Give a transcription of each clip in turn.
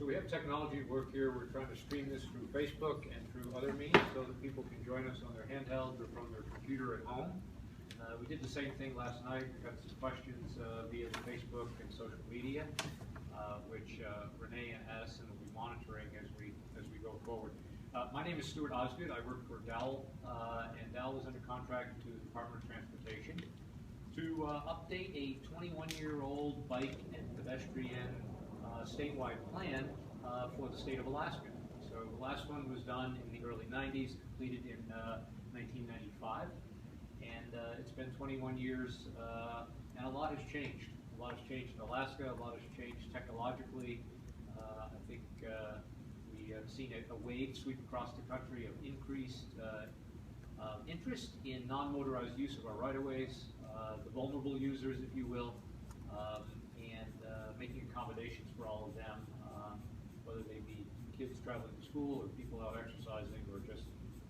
So we have technology at work here. We're trying to stream this through Facebook and through other means so that people can join us on their handhelds or from their computer at home. We did the same thing last night. We got some questions via the Facebook and social media, which Renee and Addison will be monitoring as we go forward. My name is Stuart Osgood. I work for Dell, and Dell is under contract to the Department of Transportation to update a 21-year-old bike and pedestrian statewide plan for the state of Alaska. So the last one was done in the early 90s, completed in 1995, and it's been 21 years, and a lot has changed. A lot has changed in Alaska, a lot has changed technologically. I think we have seen a wave sweep across the country of increased interest in non-motorized use of our right-of-ways, the vulnerable users, if you will, and making accommodations for all of them, whether they be kids traveling to school or people out exercising or just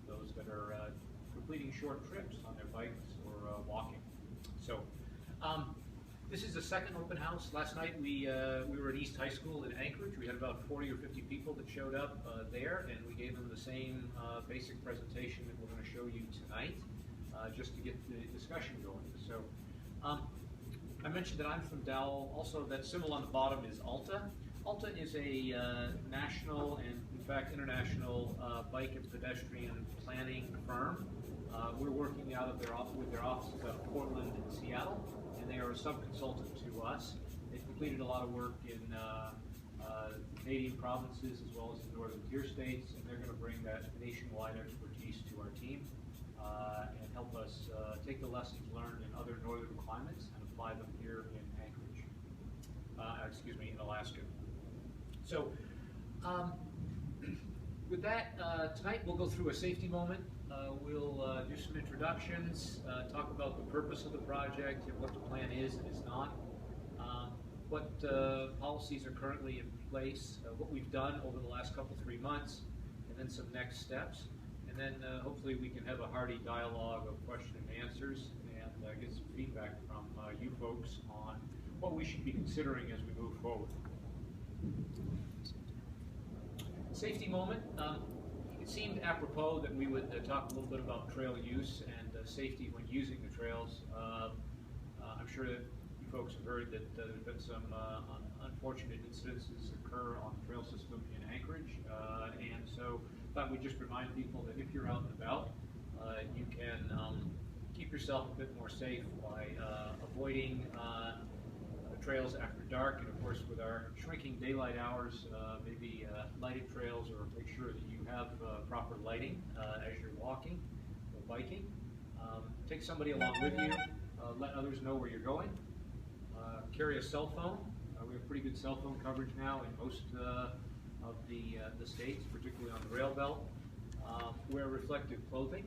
those that are completing short trips on their bikes or walking. So this is the second open house. Last night we were at East High School in Anchorage. We had about 40 or 50 people that showed up there, and we gave them the same basic presentation that we're going to show you tonight, just to get the discussion going. So I mentioned that I'm from Dell. Also, that symbol on the bottom is Alta. Alta is a national and, in fact, international bike and pedestrian planning firm. We're working out of with their offices out of Portland and Seattle, and they are a sub-consultant to us. They've completed a lot of work in Canadian provinces as well as the northern tier states, and they're going to bring that nationwide expertise to our team and help us take the lessons learned in other northern climates and apply them here in Anchorage, in Alaska. So with that, tonight we'll go through a safety moment. We'll do some introductions, talk about the purpose of the project and what the plan is and is not, what policies are currently in place, what we've done over the last couple, 3 months, and then some next steps. And then hopefully we can have a hearty dialogue of question and answers and get some feedback from you folks on what we should be considering as we move forward. Safety moment. It seemed apropos that we would talk a little bit about trail use and safety when using the trails. I'm sure that you folks have heard that there's been some unfortunate incidences occur on the trail system in Anchorage, and so I thought we'd just remind people that if you're out and about, you can keep yourself a bit more safe by avoiding trails after dark, and of course with our shrinking daylight hours, maybe lighted trails, or make sure that you have proper lighting as you're walking or biking. Take somebody along with you, let others know where you're going. Carry a cell phone. We have pretty good cell phone coverage now in most of the states, particularly on the rail belt. Wear reflective clothing.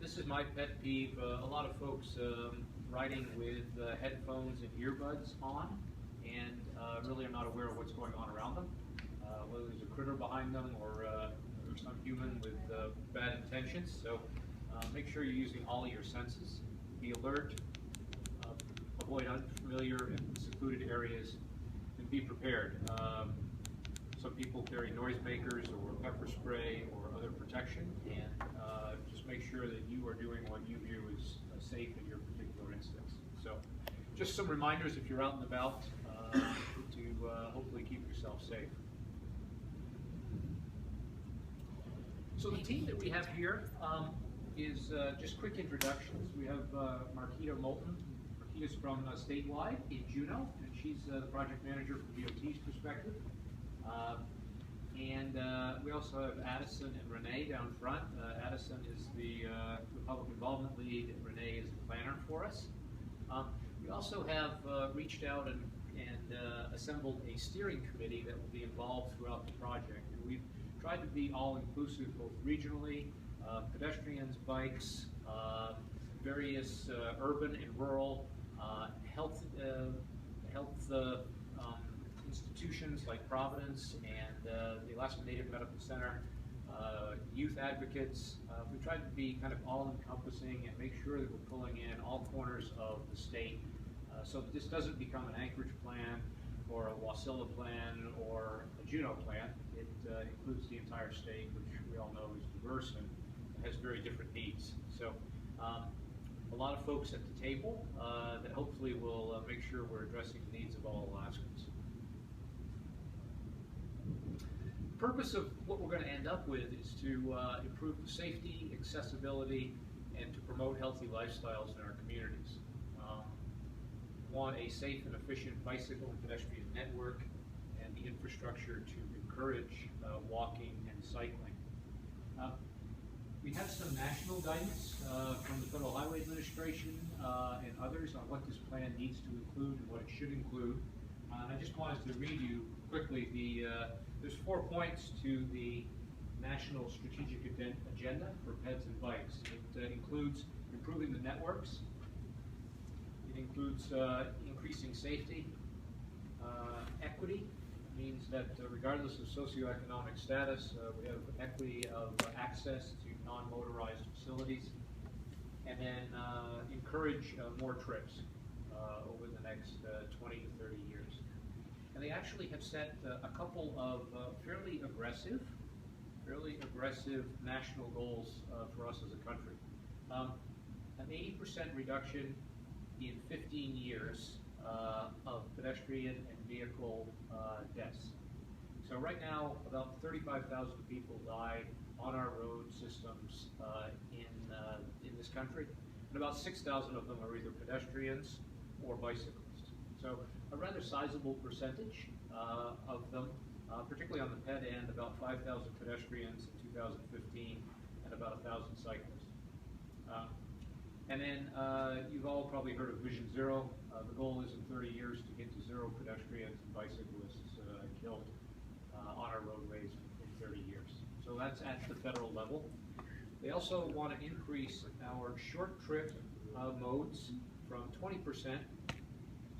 This is my pet peeve. A lot of folks riding with headphones and earbuds on, and really are not aware of what's going on around them, whether there's a critter behind them or some human with bad intentions. So make sure you're using all of your senses. Be alert, avoid unfamiliar and secluded areas, and be prepared. Some people carry noisemakers or pepper spray or other protection, and just make sure that you are doing what you view as safe in your particular instance. So just some reminders if you're out and about to hopefully keep yourself safe. So the team that we have here is just quick introductions. We have Marquita Moulton. Marquita's from statewide in Juneau, and she's the project manager from DOT's perspective. And we also have Addison and Renee down front. Addison is the public involvement lead, and Renee is the planner for us. We also have reached out and assembled a steering committee that will be involved throughout the project. And we've tried to be all-inclusive, both regionally, pedestrians, bikes, various urban and rural, health institutions like Providence and the Alaska Native Medical Center, youth advocates. We tried to be kind of all-encompassing and make sure that we're pulling in all corners of the state so that this doesn't become an Anchorage plan or a Wasilla plan or a Juneau plan. It includes the entire state, which we all know is diverse and has very different needs. So a lot of folks at the table that hopefully will make sure we're addressing the needs of all Alaskans. The purpose of what we're going to end up with is to improve the safety, accessibility, and to promote healthy lifestyles in our communities. We want a safe and efficient bicycle and pedestrian network and the infrastructure to encourage walking and cycling. We have some national guidance from the Federal Highway Administration and others on what this plan needs to include and what it should include. And I just wanted to read you quickly there's 4 points to the National Strategic Agenda for Peds and Bikes. It includes improving the networks. It includes increasing safety. Equity means that regardless of socioeconomic status, we have equity of access to non-motorized facilities. And then encourage more trips over the next 20 to 30 years. And they actually have set a couple of fairly aggressive national goals for us as a country. An 80% reduction in 15 years of pedestrian and vehicle deaths. So right now, about 35,000 people die on our road systems in this country, and about 6,000 of them are either pedestrians or bicyclists. So a rather sizable percentage of them, particularly on the ped end, about 5,000 pedestrians in 2015 and about 1,000 cyclists. And then you've all probably heard of Vision Zero. The goal is in 30 years to get to 0 pedestrians and bicyclists killed on our roadways in 30 years. So that's at the federal level. They also want to increase our short trip modes from 20%.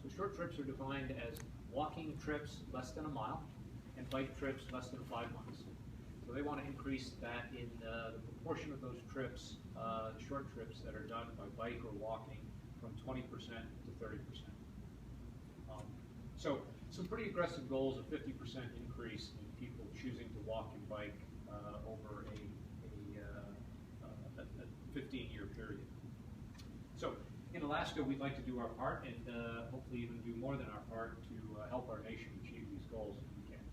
So short trips are defined as walking trips less than a mile and bike trips less than 5 miles. So they want to increase that in the proportion of those trips, short trips that are done by bike or walking, from 20% to 30%. So some pretty aggressive goals, a 50% increase in people choosing to walk and bike over a 15-year period. So in Alaska, we'd like to do our part and hopefully even do more than our part to help our nation achieve these goals if we can.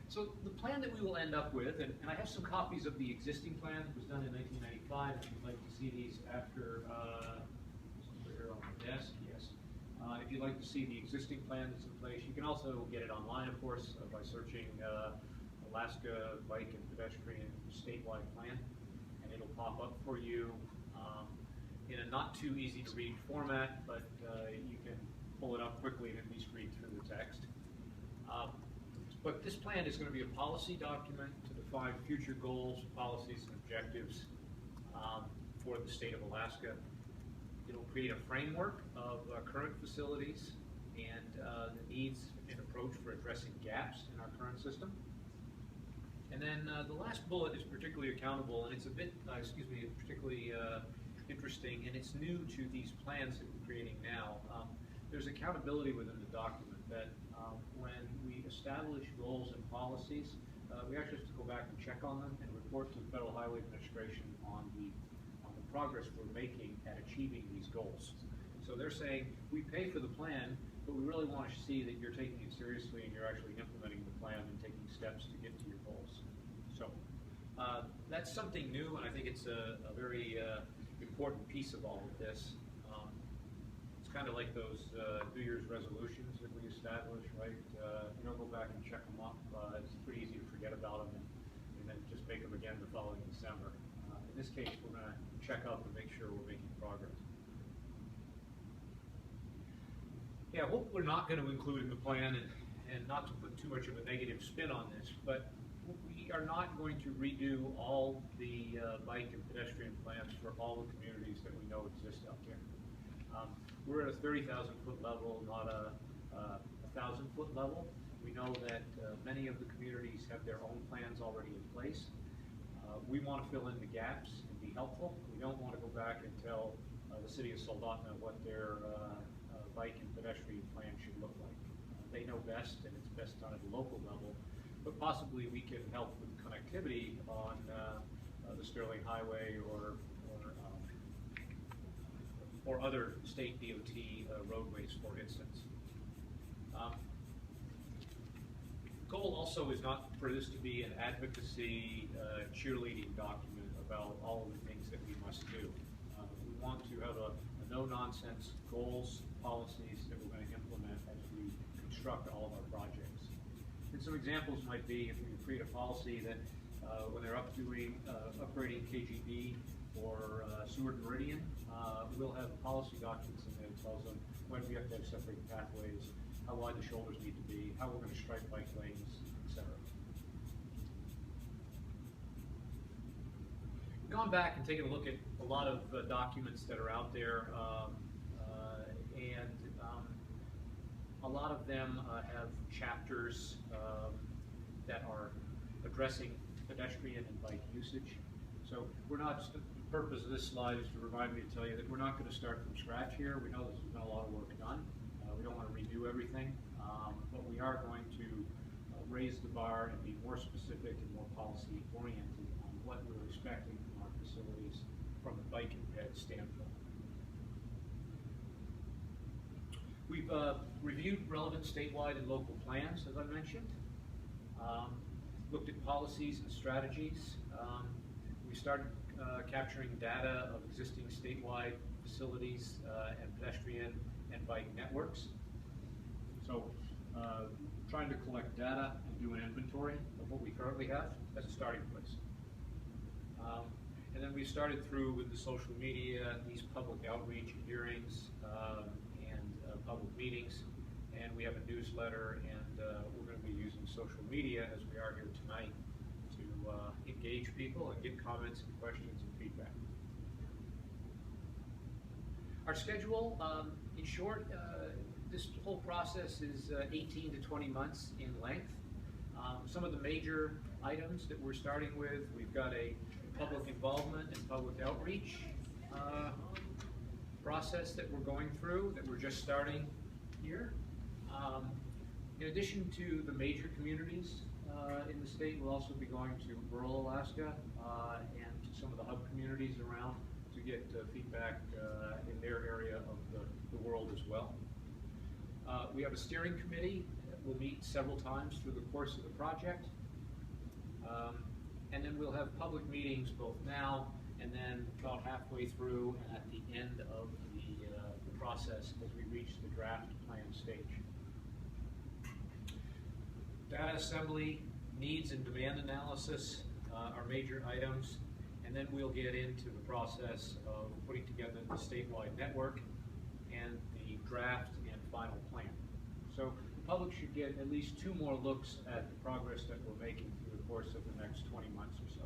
So the plan that we will end up with, and I have some copies of the existing plan that was done in 1995, if you'd like to see these after, somewhere here on the desk, yes. If you'd like to see the existing plan that's in place, you can also get it online, of course, by searching Alaska Bike and Pedestrian Statewide Plan, and it'll pop up for you in a not too easy to read format, but you can pull it up quickly and at least read through the text. But this plan is going to be a policy document to define future goals, policies, and objectives for the state of Alaska. It'll create a framework of current facilities and the needs and approach for addressing gaps in our current system. And then the last bullet is particularly accountable, and it's a bit, particularly interesting, and it's new to these plans that we're creating now. There's accountability within the document that when we establish goals and policies, we actually have to go back and check on them and report to the Federal Highway Administration on the progress we're making at achieving these goals. So they're saying, we pay for the plan, but we really want to see that you're taking it seriously and you're actually implementing the plan and taking steps to get to your goals. So that's something new, and I think it's a very important piece of all of this. It's kind of like those New Year's resolutions that we establish, right? You don't go back and check them up. It's pretty easy to forget about them and then just make them again the following December. In this case, we're going to check up and make sure we're making progress. Yeah, what we're not going to include in the plan, and not to put too much of a negative spin on this, but we are not going to redo all the bike and pedestrian plans for all the communities that we know exist out there. We're at a 30,000-foot level, not a 1,000-foot level. We know that many of the communities have their own plans already in place. We want to fill in the gaps and be helpful. We don't want to go back and tell the city of Soldotna what their bike and pedestrian plan should look like. They know best, and it's best done at the local level, but possibly we can help with connectivity on the Sterling Highway or other state DOT roadways, for instance. Goal also is not for this to be an advocacy cheerleading document about all of the things that we must do. We want to have a no-nonsense goals, policies that we're going to implement as we construct all of our projects. And some examples might be if we create a policy that when they're upgrading KGB or Seward Meridian, we'll have policy documents in there that tells them when we have to have separated pathways, how wide the shoulders need to be, how we're going to stripe bike lanes, etc. Gone back and taken a look at a lot of documents that are out there, and a lot of them have chapters that are addressing pedestrian and bike usage. So we're not, just, the purpose of this slide is to remind me to tell you that we're not going to start from scratch here. We know there's been a lot of work done. We don't want to redo everything, but we are going to raise the bar and be more specific and more policy oriented on what we're expecting from our facilities from a bike and ped standpoint. We've reviewed relevant statewide and local plans, as I mentioned, looked at policies and strategies. We started capturing data of existing statewide facilities and pedestrian and bike networks. So trying to collect data and do an inventory of what we currently have as a starting place. And then we started through with the social media, these public outreach hearings and public meetings, and we have a newsletter, and we're going to be using social media as we are here tonight to engage people and get comments and questions and feedback. Our schedule, in short, this whole process is 18 to 20 months in length. Some of the major items that we're starting with, we've got a public involvement and public outreach process that we're going through, that we're just starting here. In addition to the major communities in the state, we'll also be going to rural Alaska and to some of the hub communities around to get feedback in their area of the world as well. We have a steering committee that will meet several times through the course of the project. And then we'll have public meetings both now and then about halfway through and at the end of the process as we reach the draft plan stage. Data assembly, needs and demand analysis are major items, and then we'll get into the process of putting together the statewide network and the draft and final plan. So the public should get at least 2 more looks at the progress that we're making through the course of the next 20 months or so.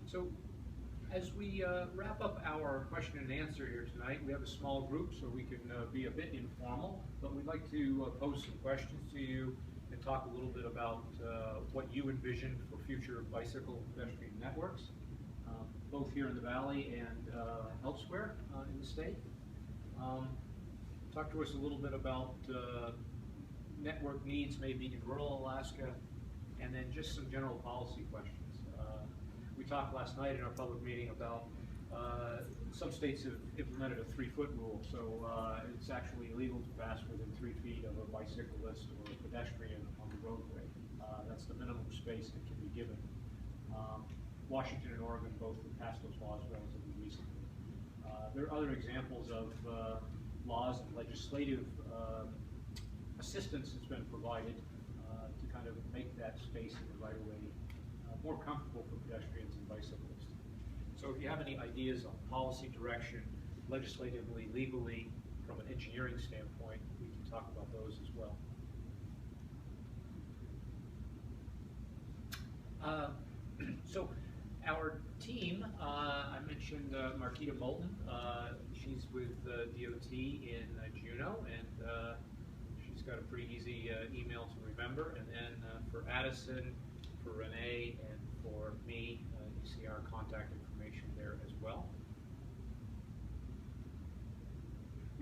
So as we wrap up our question and answer here tonight, we have a small group so we can be a bit informal, but we'd like to pose some questions to you and talk a little bit about what you envision for future bicycle and pedestrian networks, both here in the Valley and elsewhere in the state. Talk to us a little bit about network needs maybe in rural Alaska, and then just some general policy questions. We talked last night in our public meeting about some states have implemented a 3-foot rule, so it's actually illegal to pass within 3 feet of a bicyclist or a pedestrian on the roadway. That's the minimum space that can be given. Washington and Oregon both have passed those laws relatively recently. There are other examples of laws and legislative assistance that's been provided to kind of make that space in the right-of-way more comfortable for pedestrians and bicyclists. So if you have any ideas on policy direction, legislatively, legally, from an engineering standpoint, we can talk about those as well. So our team, I mentioned Marquita Moulton. She's with DOT in Juneau, and she's got a pretty easy email to remember. And then for Addison, for Renee, and for me, you see our contact information there as well.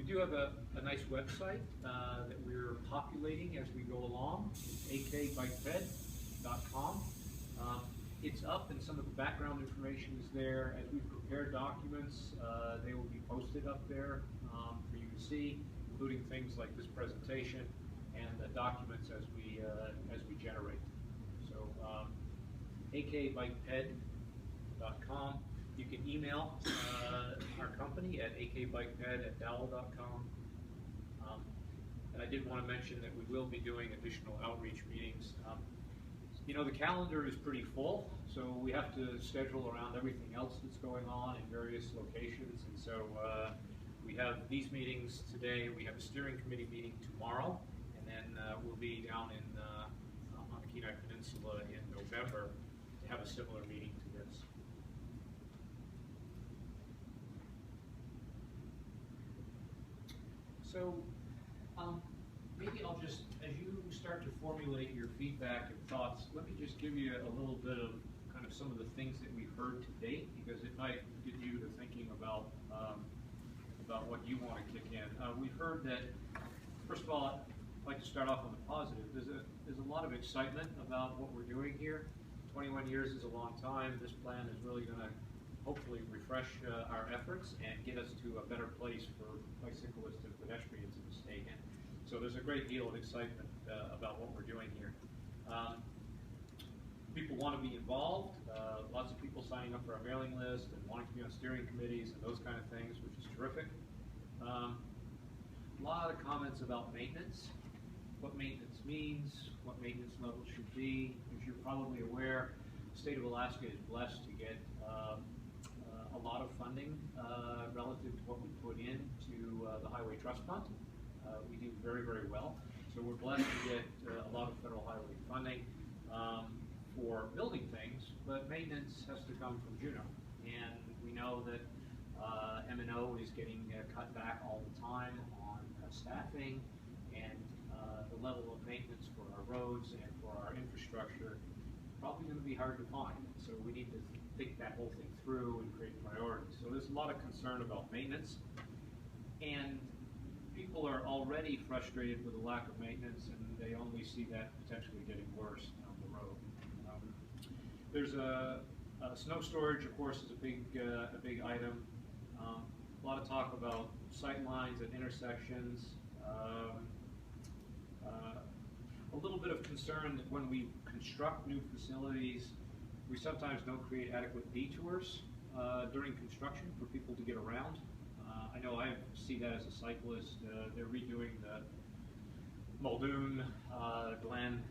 We do have a nice website that we're populating as we go along. It's akbikeped.com. It's up, and some of the background information is there. As we prepare documents, they will be posted up there for you to see, including things like this presentation and the documents as we generate. So akbikeped.com. You can email our company at akbikeped@dowell.com. And I did want to mention that we will be doing additional outreach meetings. You know, the calendar is pretty full, so we have to schedule around everything else that's going on in various locations. And so we have these meetings today. We have a steering committee meeting tomorrow, and then we'll be down on the Kenai Peninsula in November to have a similar meeting to this. So maybe I'll just, as you start to formulate your feedback and thoughts, let me just give you a little bit of kind of some of the things that we've heard to date, because it might get you to thinking about what you want to kick in. We've heard that, first of all, I'd like to start off on the positive. There's a lot of excitement about what we're doing here. 21 years is a long time. This plan is really going to hopefully refresh our efforts and get us to a better place for bicyclists and pedestrians in the state. And so there's a great deal of excitement about what we're doing here. People want to be involved. Lots of people signing up for our mailing list and wanting to be on steering committees and those kind of things, which is terrific. A lot of comments about maintenance, what maintenance means, what maintenance levels should be. As you're probably aware, the state of Alaska is blessed to get a lot of funding relative to what we put into the Highway Trust Fund. We do very, very well. So we're blessed to get a lot of federal highway funding for building things, but maintenance has to come from Juneau. And we know that M&O is getting cut back all the time on staffing, and the level of maintenance for our roads and for our infrastructure probably going to be hard to find. So we need to think that whole thing through and create priorities. So there's a lot of concern about maintenance, and people are already frustrated with the lack of maintenance, and they only see that potentially getting worse down the road. There's a snow storage, of course, is a big item. A lot of talk about sight lines at intersections. A little bit of concern that when we construct new facilities, we sometimes don't create adequate detours during construction for people to get around. I know I see that as a cyclist. They're redoing the Muldoon Glen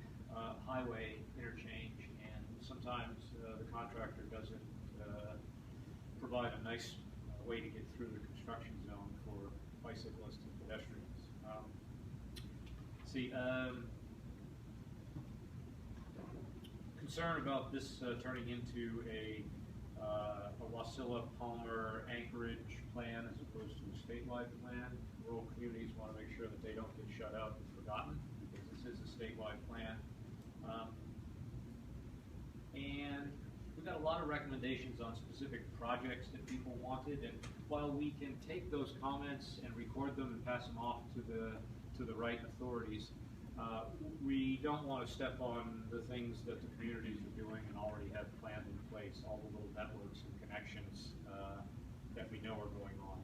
Highway interchange, and sometimes the contractor doesn't provide a nice way to get through the construction zone for bicyclists and pedestrians. Concern about this turning into a Wasilla, Palmer, Anchorage plan as opposed to a statewide plan. Rural communities want to make sure that they don't get shut out and forgotten, because this is a statewide plan. And we've got a lot of recommendations on specific projects that people wanted, and while we can take those comments and record them and pass them off to the right authorities, we don't want to step on the things that the communities are doing and already have planned in place, all the little networks and connections that we know are going on.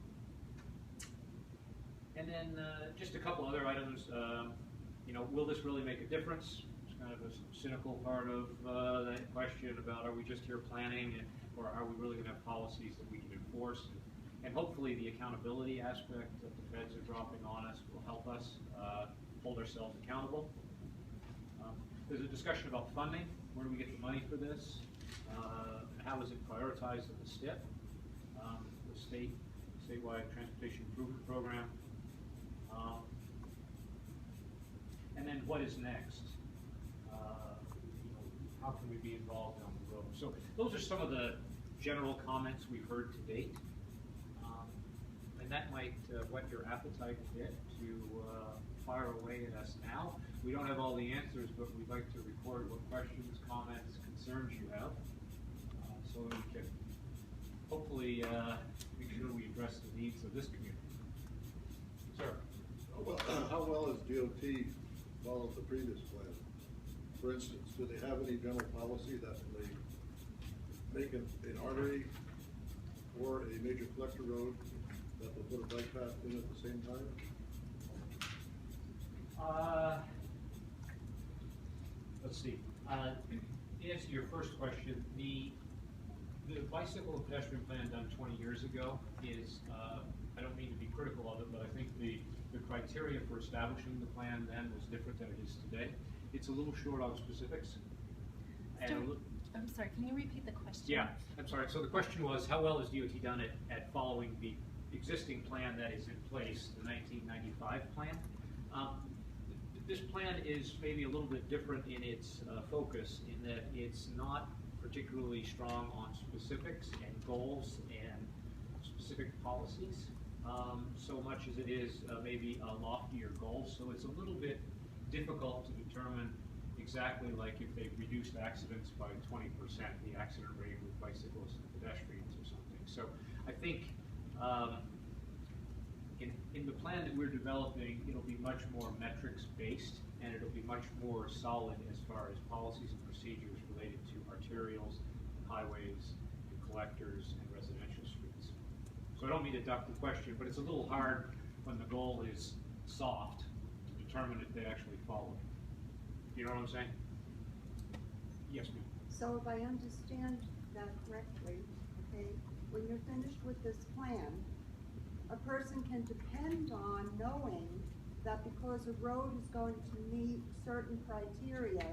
And then just a couple other items. Will this really make a difference? It's kind of a cynical part of that question about, are we just here planning, or are we really going to have policies that we can enforce? And hopefully the accountability aspect that the feds are dropping on us will help us hold ourselves accountable. There's a discussion about funding. Where do we get the money for this? How is it prioritized in the STIP, the statewide transportation improvement program? And then what is next? How can we be involved down the road? So those are some of the general comments we've heard to date. And that might whet your appetite a bit to fire away at us now. We don't have all the answers, but we'd like to record what questions, comments, concerns you have, so that we can hopefully make sure we address the needs of this community. How well has DOT followed the previous plan? For instance, do they have any general policy that when they make an artery or a major collector road, that they'll put a bike path in at the same time? Let's see. To answer your first question, the bicycle and pedestrian plan done 20 years ago is, I don't mean to be critical of it, but I think the criteria for establishing the plan then was different than it is today. It's a little short on specifics. I'm sorry, can you repeat the question? Yeah, I'm sorry. So the question was, how well has DOT done it at following the existing plan that is in place, the 1995 plan? This plan is maybe a little bit different in its focus, in that it's not particularly strong on specifics and goals and specific policies, so much as it is maybe a loftier goal. So it's a little bit difficult to determine exactly, like if they've reduced accidents by 20%, the accident rate with bicyclists and pedestrians or something. So I think in the plan that we're developing, it'll be much more metrics based, and it'll be much more solid as far as policies and procedures related to arterials, highways, and collectors, and residential streets. So I don't mean to duck the question, but it's a little hard when the goal is soft to determine if they actually follow it. You know what I'm saying? Yes, ma'am. So if I understand that correctly, okay, when you're finished with this plan, a person can depend on knowing that because a road is going to meet certain criteria,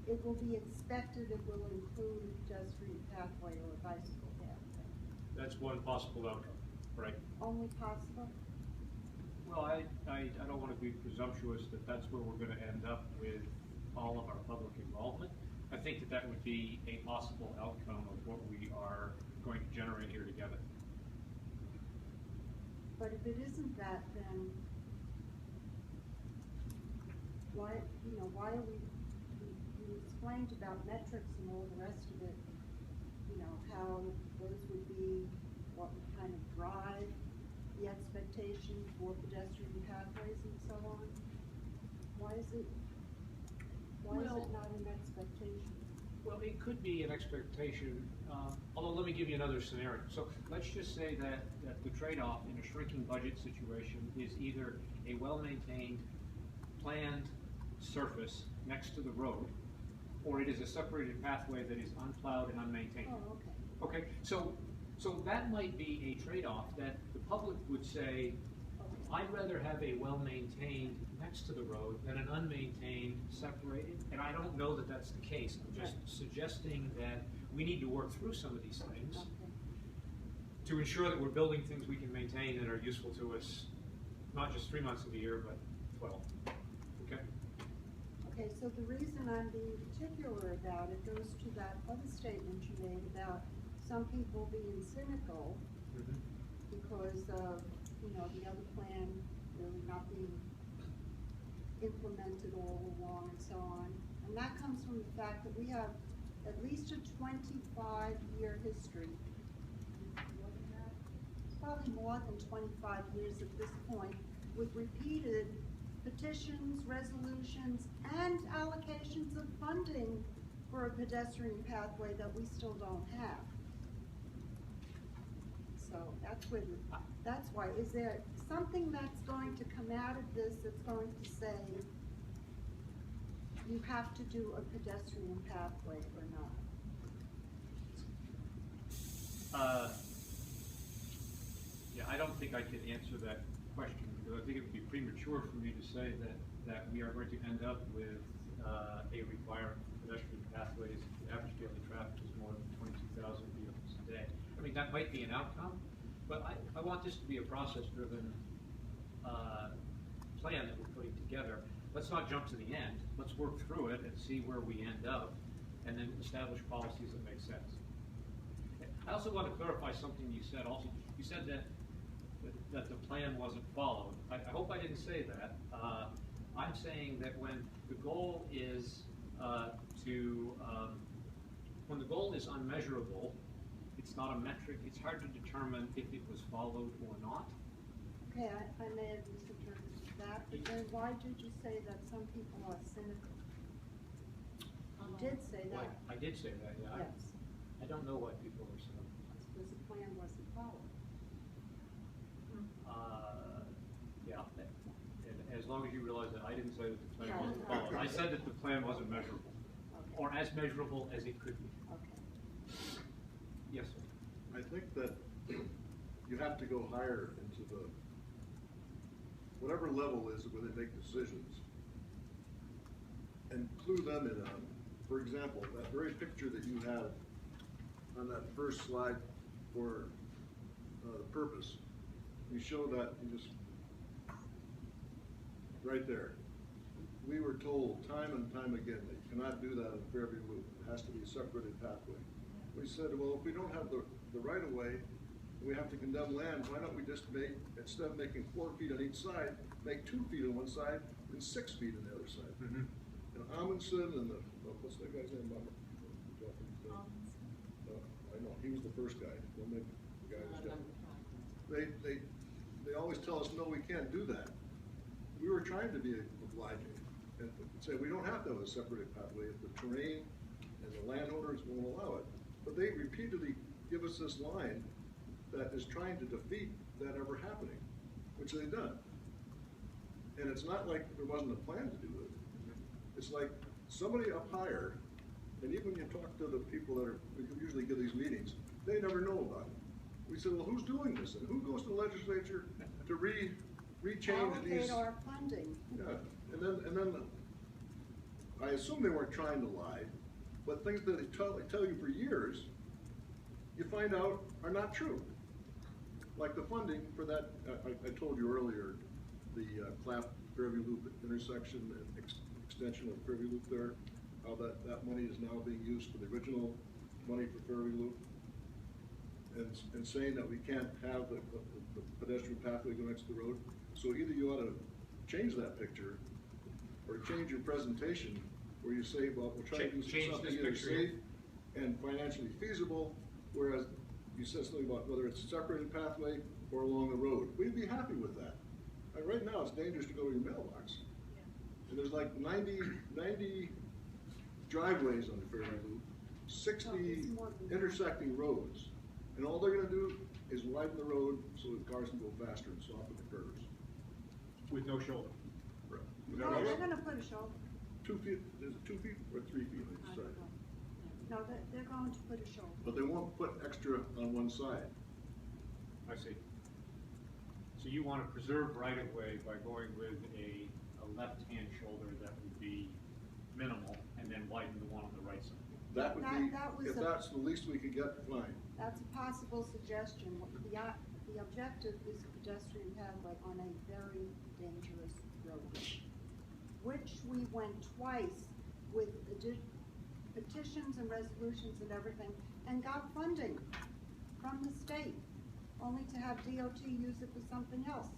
it will be expected it will include a pedestrian pathway or a bicycle pathway. That's one possible outcome, right? Only possible? Well, I don't want to be presumptuous that that's where we're going to end up with all of our public involvement. I think that that would be a possible outcome of what we are going to generate here together. But if it isn't that, then why, why are you explained about metrics and all the rest of it, how those would be what would kind of drive the expectation for pedestrian pathways and so on. Why is it not an expectation? Well, it could be an expectation, although let me give you another scenario. So let's just say that the trade-off in a shrinking budget situation is either a well-maintained, planned surface next to the road, or it is a separated pathway that is unplowed and unmaintained. Oh, okay. Okay, so that might be a trade-off that the public would say, I'd rather have a well-maintained next to the road than an unmaintained separated, and I don't know that that's the case. I'm just suggesting that we need to work through some of these things to ensure that we're building things we can maintain that are useful to us, not just 3 months of the year, but 12. Okay? Okay, so the reason I'm being particular about it goes to that other statement you made about some people being cynical because of the other plan really not being implemented all along and so on. And that comes from the fact that we have at least a 25-year history. More than that? It's probably more than 25 years at this point, with repeated petitions, resolutions, and allocations of funding for a pedestrian pathway that we still don't have. So that's why. Is there something that's going to come out of this that's going to say you have to do a pedestrian pathway or not? Yeah, I don't think I could answer that question because I think it would be premature for me to say that we are going to end up with a requirement for pedestrian pathways. The average daily traffic is more than 22,000 vehicles a day. I mean, that might be an outcome, but I want this to be a process-driven plan that we're putting together. Let's not jump to the end. Let's work through it and see where we end up, and then establish policies that make sense. I also want to clarify something you said. Also, you said that the plan wasn't followed. I hope I didn't say that. I'm saying that when the goal is when the goal is unmeasurable, it's not a metric. It's hard to determine if it was followed or not. Okay, I may have misinterpreted. that, but then why did you say that some people are cynical? You did say Well, that. I did say that, yeah. Yes, I don't know why people are so. because the plan wasn't followed. Yeah, and as long as you realize that I didn't say that the plan Yeah. wasn't followed. I said that the plan wasn't measurable, Okay. or as measurable as it could be. Okay. Yes, sir. I think that you have to go higher into the, whatever level is where they make decisions, and clue them in on, for example, that very picture that you had on that first slide for the purpose, you show that, you just, right there. We were told time and time again that you cannot do that in Fairview Loop. It has to be a separated pathway. We said, well, if we don't have the right of way, we have to condemn land, why don't we just make, instead of making 4 feet on each side, make 2 feet on one side and 6 feet on the other side. Mm-hmm. And Amundsen and the, what's that guy's name? I know, he was the first guy, then the guy was done. They always tell us, no, we can't do that. We were trying to be obliging and say, we don't have to have a separated pathway if the terrain and the landowners won't allow it. But they repeatedly give us this line that is trying to defeat that ever happening, which they've done. And it's not like there wasn't a plan to do it. It's like somebody up higher, and even when you talk to the people that are, we usually give these meetings, they never know about it. We said, well, who's doing this? And who goes to the legislature to rechange these? Allocate our funding. Yeah, and then I assume they weren't trying to lie, but things that they tell you for years, you find out are not true. Like the funding for that, I told you earlier, the Clap Fairview Loop intersection and extension of Fairview Loop there, how that money is now being used for the original money for Fairview Loop. And saying that we can't have the pedestrian pathway go next to the road. So either you ought to change that picture or change your presentation where you say, well, we'll try to do something either safe and financially feasible, whereas you said something about whether it's a separated pathway or along the road. We'd be happy with that. And right now it's dangerous to go to your mailbox. And there's like 90 driveways on the Fairview Loop, 60 intersecting roads. And all they're gonna do is widen the road so that cars can go faster and soften the curves. With no shoulder. Right. No, they're gonna put a shoulder. 2 feet, is it 2 feet or 3 feet on I each don't side? know. No, they're going to put a shoulder. But they won't put extra on one side. I see. So you want to preserve right-of-way by going with a left-hand shoulder that would be minimal, and then widen the one on the right side. That would be, That was if a- that's the least we could get, fine. That's a possible suggestion. The objective is a pedestrian pathway on a very dangerous road, which we went twice with petitions and resolutions and everything, and got funding from the state, only to have DOT use it for something else.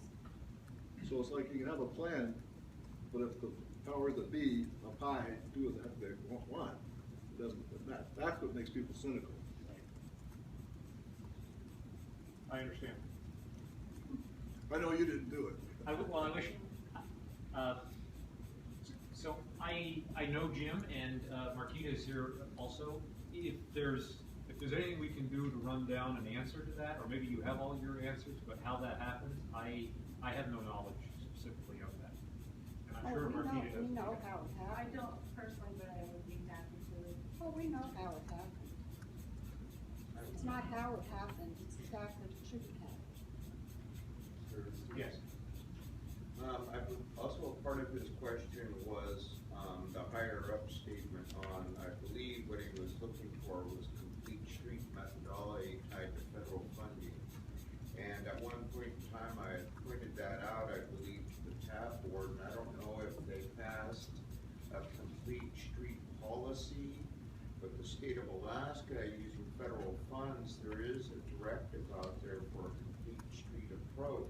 So it's like you can have a plan, but if the powers that be up high do what they want, it doesn't, that's what makes people cynical. I understand. I know you didn't do it. I wish, so I know Jim and Marquita's here also. If there's anything we can do to run down an answer to that, or maybe you have all your answers, but how that happens, I have no knowledge specifically of that. And I'm sure Marquita does. We know how it I happened. don't personally, but I would be happy to. Oh, we know how it happened. It's not how it happened, it's the fact that it shouldn't happen. Yes. Also, part of his question was the higher up statement on, I believe what he was looking for was complete street methodology tied to federal funding. And at one point in time, I had pointed that out, I believe, to the TAP board, and I don't know if they passed a complete street policy, but the state of Alaska, using federal funds, there is a directive out there for a complete street approach.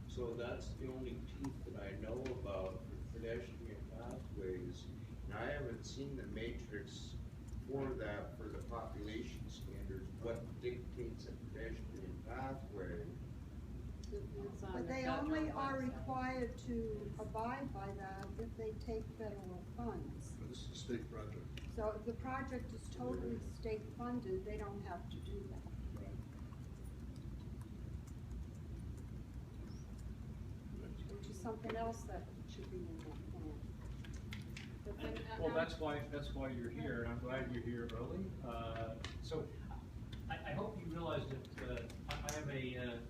So that's the only teeth that I know about for pedestrian pathways. And I haven't seen the matrix for that, for the population standards, what dictates a pedestrian pathway. It's on But the they federal only are website. required to abide by that if they take federal funds. But this is a state project. So if the project is totally state funded, they don't have to do that. Which is something else that should be in that plan. But then, Well, that's why you're here, and I'm glad you're here early. So I hope you realize that I have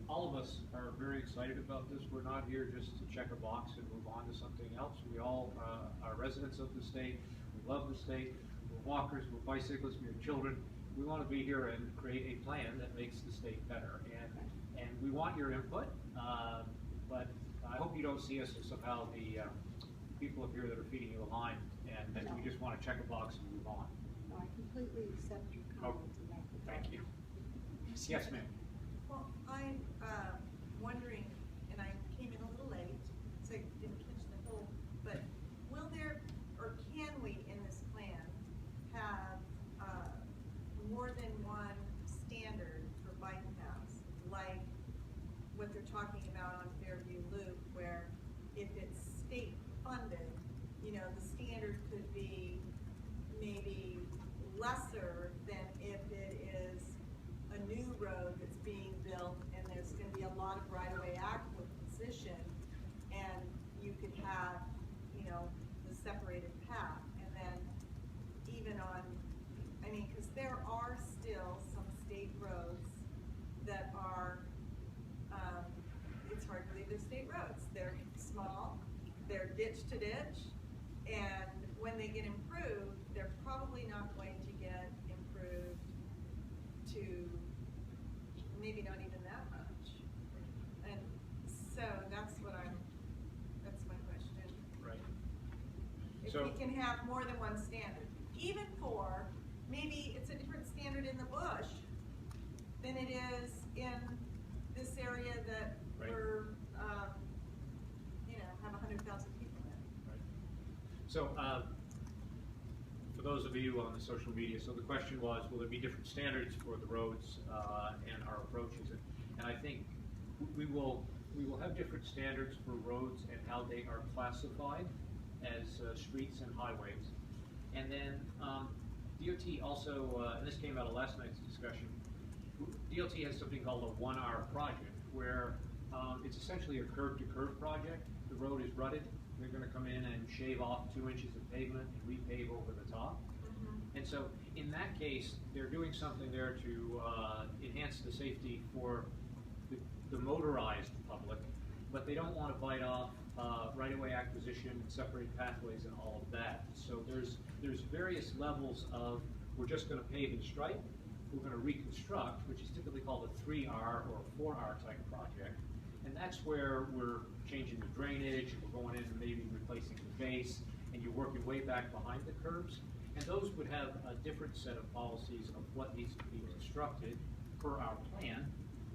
all of us are very excited about this. We're not here just to check a box and move on to something else. We all are residents of the state. We love the state. We're walkers, we're bicyclists, we have children. We want to be here and create a plan that makes the state better. And we want your input, but I hope you don't see us as somehow the people up here that are feeding you a line and that we just want to check a box and move on. No, I completely accept your comments in that regard. Thank you. Yes, ma'am. Well, I'm wondering, and I came in a little late, so I didn't catch the whole, but will there, or can we in this plan have more than one standard for bike paths? Like what they're talking about on Fairview Loop, where if it's state funded, you know, the standard could be maybe lesser than if it is a new road that's being built and there's going to be a lot of right-of-way acquisition, and you could have, you know, the separated path. And then even on, I mean, because there are still some state roads that are, it's hard to believe they're state roads. They're small, they're ditch to ditch, and when they get improved, they're probably not going to get improved to maybe not even that much. And so that's my question. Right. If So- we can have more than one standard, even for, maybe it's a different standard in the bush than it is in this area that Right. we're, you know, have 100,000 people in. Right. So, for those of you on the social media, so the question was, will there be different standards for the roads and our approaches? And I think we will have different standards for roads and how they are classified as streets and highways. And then DOT also, and this came out of last night's discussion, DOT has something called a 1R project, where it's essentially a curb-to-curb project. The road is rutted. They're going to come in and shave off 2 inches of pavement and repave over the top. And so in that case, they're doing something there to enhance the safety for the motorized public, but they don't want to bite off right-of-way acquisition and separate pathways and all of that. So there's various levels of, we're just going to pave and stripe, we're going to reconstruct, which is typically called a 3R or a 4R type project. And that's where we're changing the drainage, we're going in and maybe replacing the base, and you're working way back behind the curbs. And those would have a different set of policies of what needs to be constructed per our plan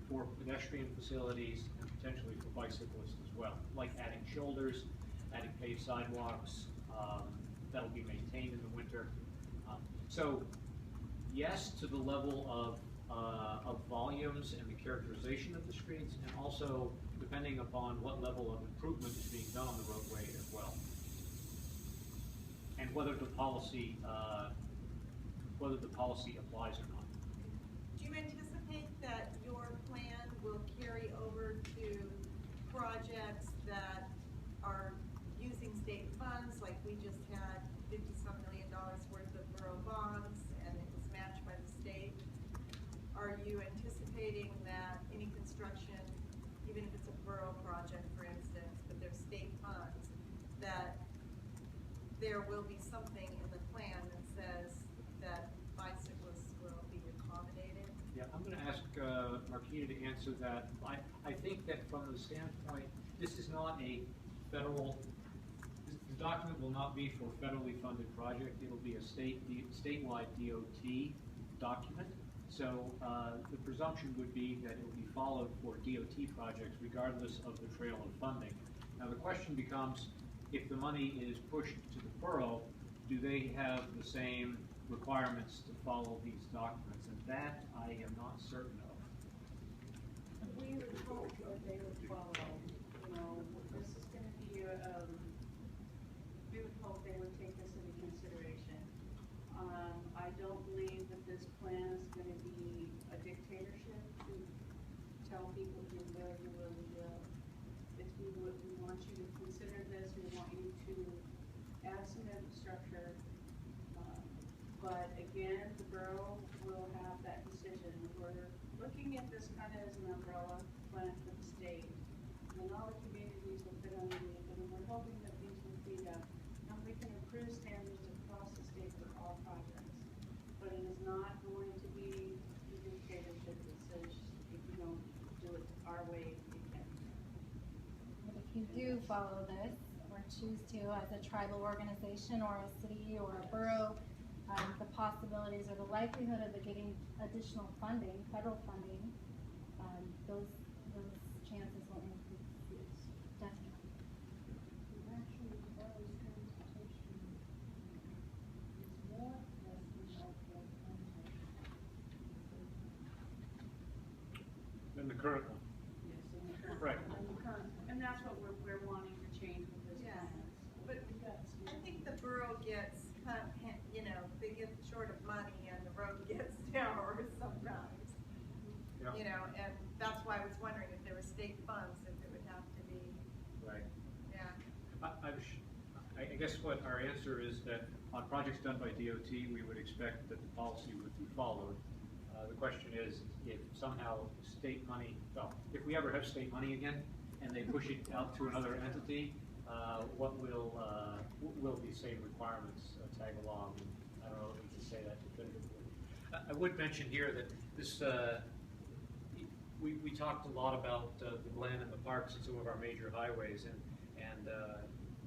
for pedestrian facilities and potentially for bicyclists as well, like adding shoulders, adding paved sidewalks, that'll be maintained in the winter. So yes, to the level of volumes and the characterization of the streets, and also depending upon what level of improvement is being done on the roadway as well, and whether the policy applies or not. Do you anticipate that your plan will carry over to projects that are using state funds, like we just had $50-some million worth of borough bonds and it was matched by the state? Are you anticipating that any construction, even if it's a borough project, for instance, but there's state funds, that there will be something in the plan that says that bicyclists will be accommodated? Yeah, I'm going to ask Marquita to answer that. I think that from the standpoint, this is not a federal, the document will not be for a federally funded project. It will be a statewide DOT document. So the presumption would be that it will be followed for DOT projects regardless of the trail of funding. Now the question becomes, if the money is pushed to the borough, do they have the same requirements to follow these documents? And that I am not certain of. we would hope that they would follow, you know, this is gonna be, we would hope they would take this into consideration. I don't believe that this plan is gonna be a dictatorship to tell people to where you will live. We want you to consider this, we want you to add some infrastructure. But again, the borough will have that decision. We're looking at this kind of as an umbrella plan for the state. And all the communities will fit underneath it, and we're hoping that these will feed up. And we can improve standards across the state for all projects. But it is not going to be a dictatorship that says if you don't do it our way, you can't. But if you do follow this, or choose to as a tribal organization or a city or a borough, the possibilities or the likelihood of getting additional funding, federal funding, those chances will increase. Definitely. Actually, the borough's transportation is more than the outdoor content. Than the current one. Yes, in the current. Right. In the current, and that's what we're wanting to change with this Yeah. plan. But I think the borough gets kind of, you know, they get short of money and the road gets narrower sometimes. Yeah. You know, and that's why I was wondering if there were state funds, if it would have to be, Right. yeah. I guess what our answer is that on projects done by DOT, we would expect that the policy would be followed. The question is, if somehow state money, well, if we ever have state money again, and they push it out to another entity, what will these same requirements tag along? I don't know if we can say that definitively. I would mention here that this, we talked a lot about the Glen and the parks and some of our major highways, and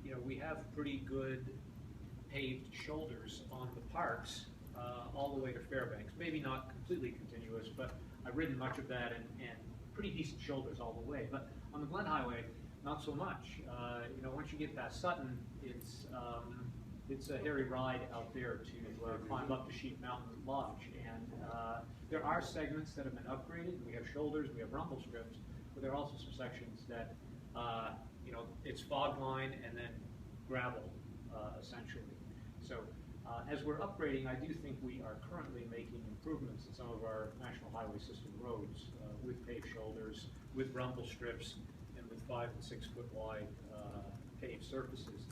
you know, we have pretty good paved shoulders on the parks all the way to Fairbanks. Maybe not completely continuous, but I've ridden much of that, and pretty decent shoulders all the way. But on the Glen Highway, not so much. You know, once you get past Sutton, it's a hairy ride out there to climb up to Sheep Mountain Lodge. And there are segments that have been upgraded. We have shoulders, we have rumble strips, but there are also some sections that, you know, it's fog line and then gravel, essentially. So as we're upgrading, I do think we are currently making improvements in some of our National Highway System roads with paved shoulders, with rumble strips, and with 5 and 6 foot wide paved surfaces.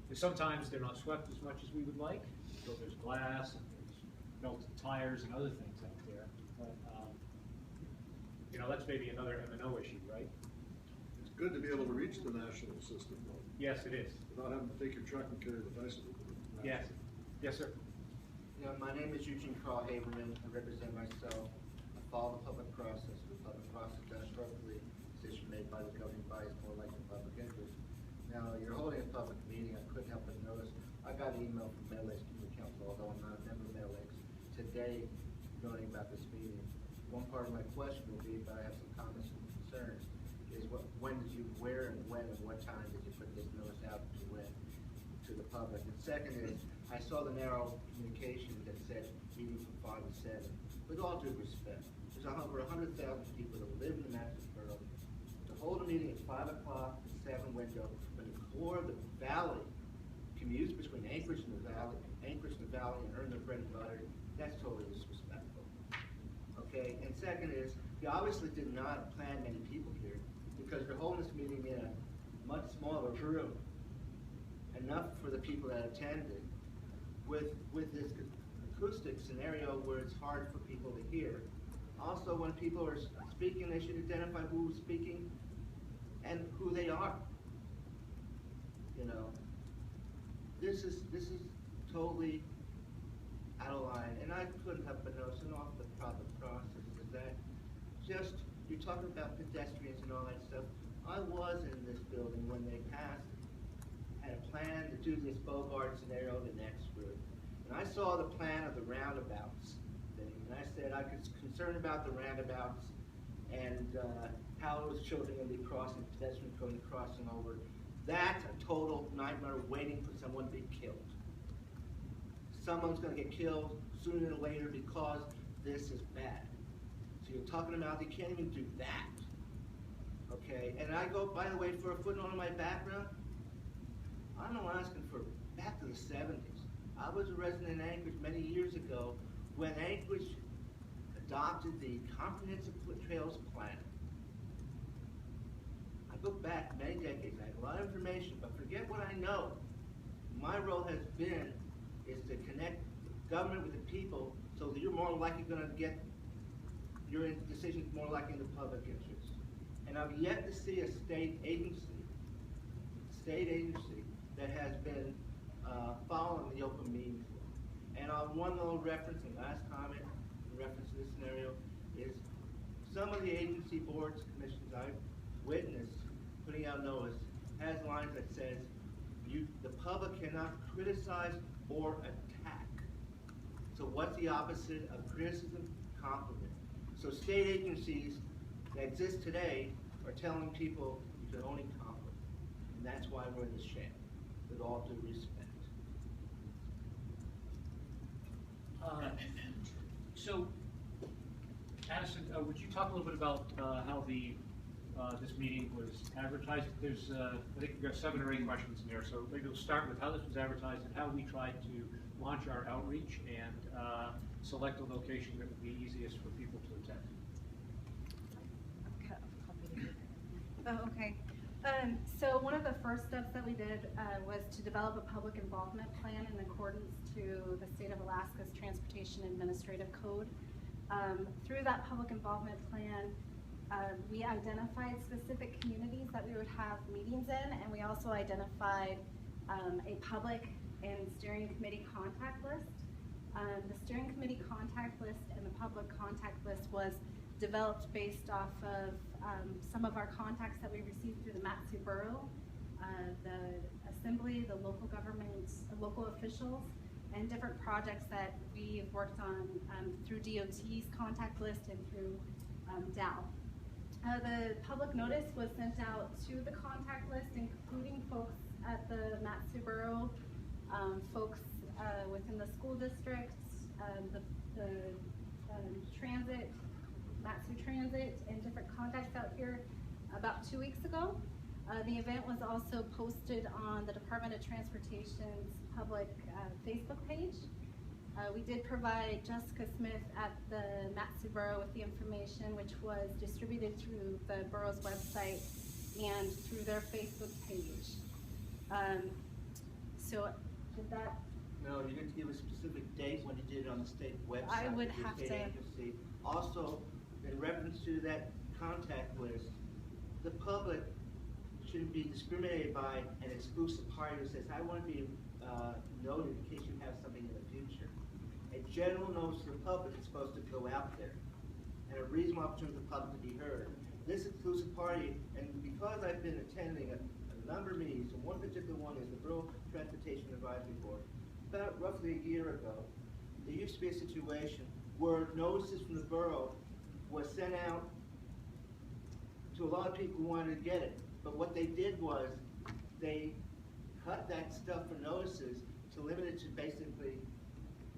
And sometimes they're not swept as much as we would like, so there's glass and there's belted tires and other things out there. But you know, that's maybe another M&O issue, right? It's good to be able to reach the national system though, Yes, it is. without having to take your truck and carry the bicycle. to the Yes. national. Yes, sir. Yeah, my name is Eugene Carl Haberman. I represent myself. I follow the public process. The public process does strictly decision made by the governing body is more like the public interest. Now, you're holding a public meeting. I couldn't help but notice. I got an email from Meadow Lakes Community Council, although I'm not a member of Meadow Lakes, today noting about this meeting. One part of my question will be, but I have some comments and concerns, is when did you, where and when and what time did you put this notice out to when, to the public? And second is, I saw the narrow communication that said meeting from 5 to 7. With all due respect, there's over 100,000 people that live in the Madison borough. To hold a meeting at 5 o'clock, the 7 window, when the core of the valley commutes between Anchorage and the valley, and earn their bread and butter, that's totally disrespectful. Okay, and second is, you obviously did not plan many people here because you're holding this meeting in a much smaller room, enough for the people that attended, with this acoustic scenario where it's hard for people to hear. Also, when people are speaking, they should identify who's speaking and who they are. You know, this is totally out of line, and I couldn't help but notice, and off the public process, is that just, you're talking about pedestrians and all that stuff. I was in this building when they passed, had a plan to do this Bogart scenario, the next route. And I saw the plan of the roundabouts thing, and I said I was concerned about the roundabouts and how those children going to be crossing, pedestrians going to be crossing over. That's a total nightmare waiting for someone to be killed. Someone's going to get killed sooner or later because this is bad. So you're talking about you can't even do that. okay? And I go, by the way, for a footnote on my background, I'm not asking for back to the 70s. I was a resident in Anchorage many years ago when Anchorage adopted the Comprehensive Foot Trails Plan. I go back many decades, I have a lot of information, but forget what I know. My role has been is to connect government with the people so that you're more likely going to get your decisions more likely in the public interest. And I've yet to see a state agency that has been following the open meetings law. And one little reference, and last comment in reference to this scenario, is some of the agency boards, commissions I've witnessed putting out notice has lines that says, the public cannot criticize or attack. So what's the opposite of criticism? Compliment. So state agencies that exist today are telling people you can only compliment. And that's why we're in this sham, with all due respect. So, Addison, would you talk a little bit about how the this meeting was advertised? There's, I think we've got 7 or 8 questions in there, so maybe we'll start with how this was advertised and how we tried to launch our outreach and select a location that would be easiest for people to attend. Oh, okay. So one of the first steps that we did was to develop a public involvement plan in accordance to the State of Alaska's Transportation Administrative Code. Through that public involvement plan, we identified specific communities that we would have meetings in, and we also identified a public and steering committee contact list. The steering committee contact list and the public contact list was developed based off of some of our contacts that we received through the Mat-Su Borough, the Assembly, the local governments, local officials, and different projects that we've worked on through DOT's contact list and through DAO. The public notice was sent out to the contact list, including folks at the Mat-Su Borough, folks within the school districts, the transit, Mat-Su Transit, and different contacts out here about 2 weeks ago. The event was also posted on the Department of Transportation's public Facebook page. We did provide Jessica Smith at the Mat-Su Borough with the information, which was distributed through the borough's website and through their Facebook page. So did that? No, you didn't give a specific date when you did it on the state website. I would the have state to. Agency. Also, in reference to that contact list, the public shouldn't be discriminated by an exclusive party that says, I want to be noted in case you have something in the future. A general notice to the public is supposed to go out there, and a reasonable opportunity for the public to be heard. This exclusive party, and because I've been attending a number of meetings, and one particular one is the Borough Transportation Advisory Board, about roughly a year ago, there used to be a situation where notices from the borough was sent out to a lot of people who wanted to get it. But what they did was they cut that stuff for notices to limit it to basically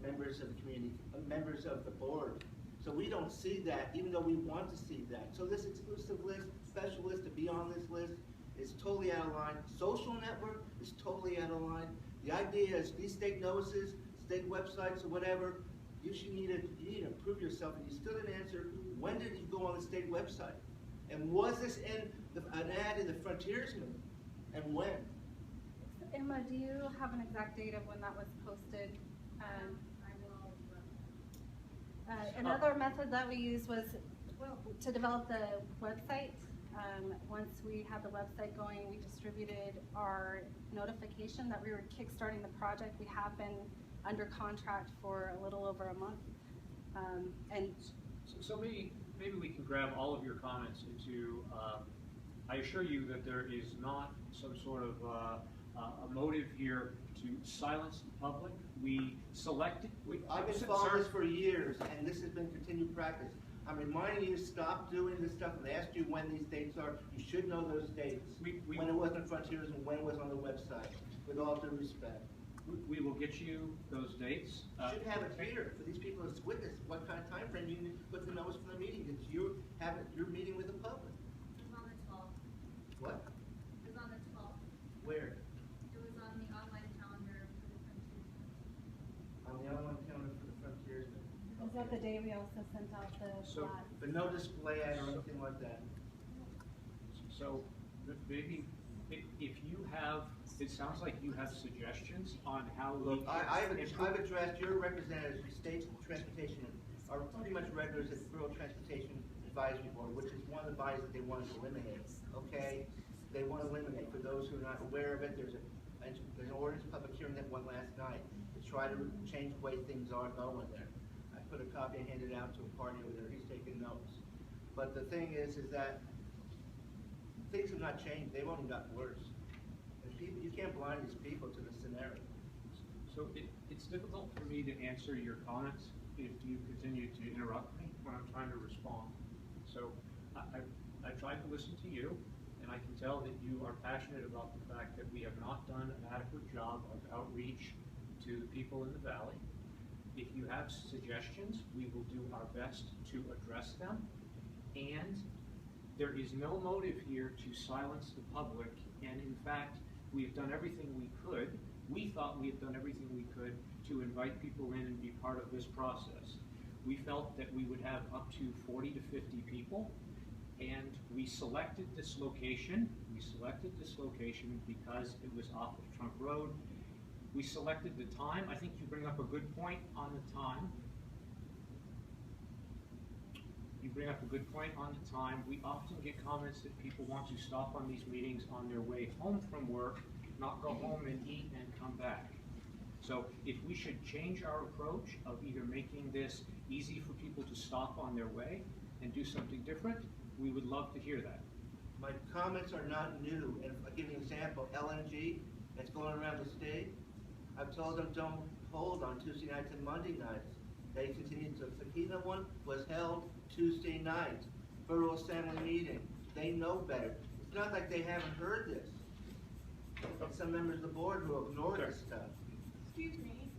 members of the community, members of the board. So we don't see that, even though we want to see that. So this exclusive list, special list to be on this list is totally out of line. Social network is totally out of line. The idea is these state notices, state websites or whatever, you need to improve yourself, and you still didn't answer, when did you go on the state website? And was this in an ad in the Frontiersman? And when? Emma, do you have an exact date of when that was posted? Another method that we used was to develop the website. Once we had the website going, we distributed our notification that we were kickstarting the project. We have been under contract for a little over a month. So maybe we can grab all of your comments into, I assure you that there is not some sort of a motive here to silence the public. We selected. I've been following this for years, and this has been continued practice. I'm reminding you to stop doing this stuff. And I asked you when these dates are. You should know those dates. When it wasn't Frontiers and when it was on the website. With all due respect. We will get you those dates. You should have it here for these people to witness what kind of time frame you can put the notice for the meeting. That you're meeting with the public. On the 12th, that the day we also sent out the So- blast? But no display ad or anything like that. So, maybe, if you have, it sounds like you have suggestions on how we. Look, I've improve- addressed your representatives, the state transportation, are pretty much regulars at the Borough Transportation Advisory Board, which is one of the bodies that they want to eliminate, okay? They want to eliminate, for those who are not aware of it, there's an ordinance public hearing that went last night to try to change the way things are going there. I put a copy and handed it out to a party over there, he's taking notes. But the thing is that things have not changed, they've only gotten worse. And people, you can't blind these people to the scenario. So it's difficult for me to answer your comments if you continue to interrupt me when I'm trying to respond. So I tried to listen to you, and I can tell that you are passionate about the fact that we have not done an adequate job of outreach to the people in the valley. If you have suggestions, we will do our best to address them. And there is no motive here to silence the public, and in fact, we have done everything we could. We thought we had done everything we could to invite people in and be part of this process. We felt that we would have up to 40 to 50 people, and we selected this location. We selected this location because it was off of Trunk Road. We selected the time. I think you bring up a good point on the time. You bring up a good point on the time. We often get comments that people want to stop on these meetings on their way home from work, not go home and eat and come back. So if we should change our approach of either making this easy for people to stop on their way and do something different, we would love to hear that. My comments are not new, and I'll give you an example, LNG, that's going around the state. I've told them don't hold on Tuesday nights and Monday nights. They continue to, the Kena one was held Tuesday night, Borough Assembly meeting. They know better. It's not like they haven't heard this. And some members of the board who ignore this stuff. Excuse me,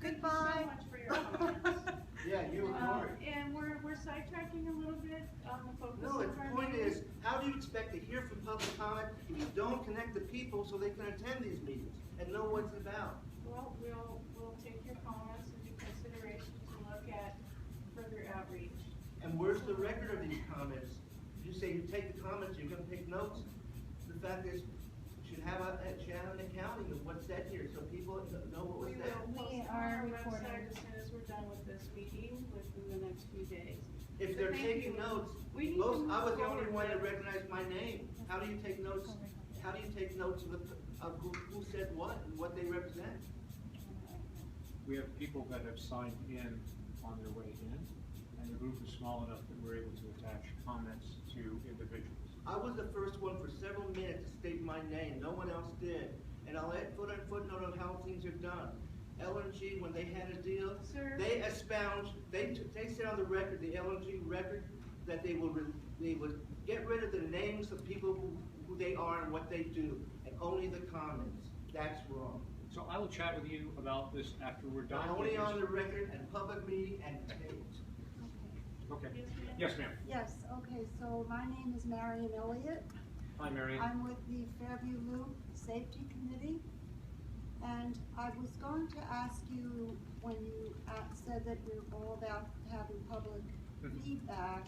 Goodbye. thank you so much for your comments. Yeah, you ignore it. And we're sidetracking a little bit on the focus No, of the our point meeting. is, how do you expect to hear from public comment if you don't connect the people so they can attend these meetings and know what it's about? Well, we'll take your comments into consideration to look at further outreach. And where's the record of these comments? You say you take the comments, you're gonna take notes. The fact is, you should have an accounting of what's said here, so people know what was We said. will post We on are our recording. website as soon as we're done with this meeting within the next few days. If So they're thank taking you. notes, We need to I was move the only forward one that with- recognized my name. How do you take notes, of who said what and what they represent? We have people that have signed in on their way in, and the group is small enough that we're able to attach comments to individuals. I was the first one for several minutes to state my name, no one else did. And I'll add footnote of how things are done. LNG, when they had a deal, Sir? they espoused, they said on the record, the LNG record, that they would get rid of the names of people who they are and what they do, and only the comments. That's wrong. So I will chat with you about this after we're done. with Only this. on the record and public meeting and taped. Okay. Yes, ma'am? Yes, ma'am. Yes, okay, so my name is Marion Elliott. Hi, Marion. I'm with the Fairview Loop Safety Committee. And I was going to ask you, when you said that we're all about having public Mhm. feedback,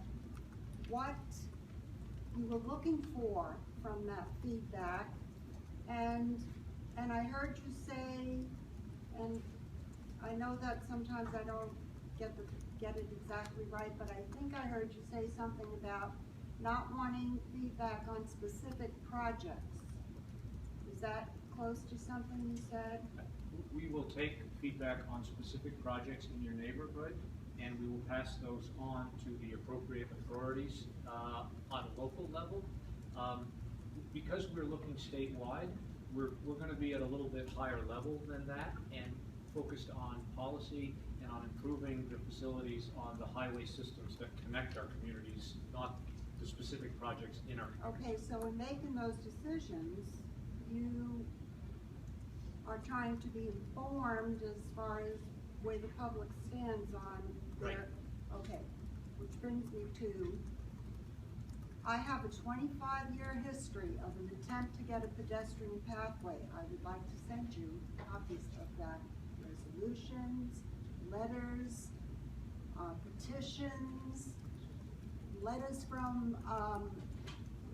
what you were looking for from that feedback. And I heard you say, and I know that sometimes I don't get it exactly right, but I think I heard you say something about not wanting feedback on specific projects. Is that close to something you said? We will take feedback on specific projects in your neighborhood, and we will pass those on to the appropriate authorities on a local level. Because we're looking statewide, we're going to be at a little bit higher level than that and focused on policy and on improving the facilities on the highway systems that connect our communities, not the specific projects in our communities. Okay, so in making those decisions, you are trying to be informed as far as where the public stands on their, okay, which brings me to, I have a 25-year history of an attempt to get a pedestrian pathway. I would like to send you copies of that, resolutions, letters. petitions, letters from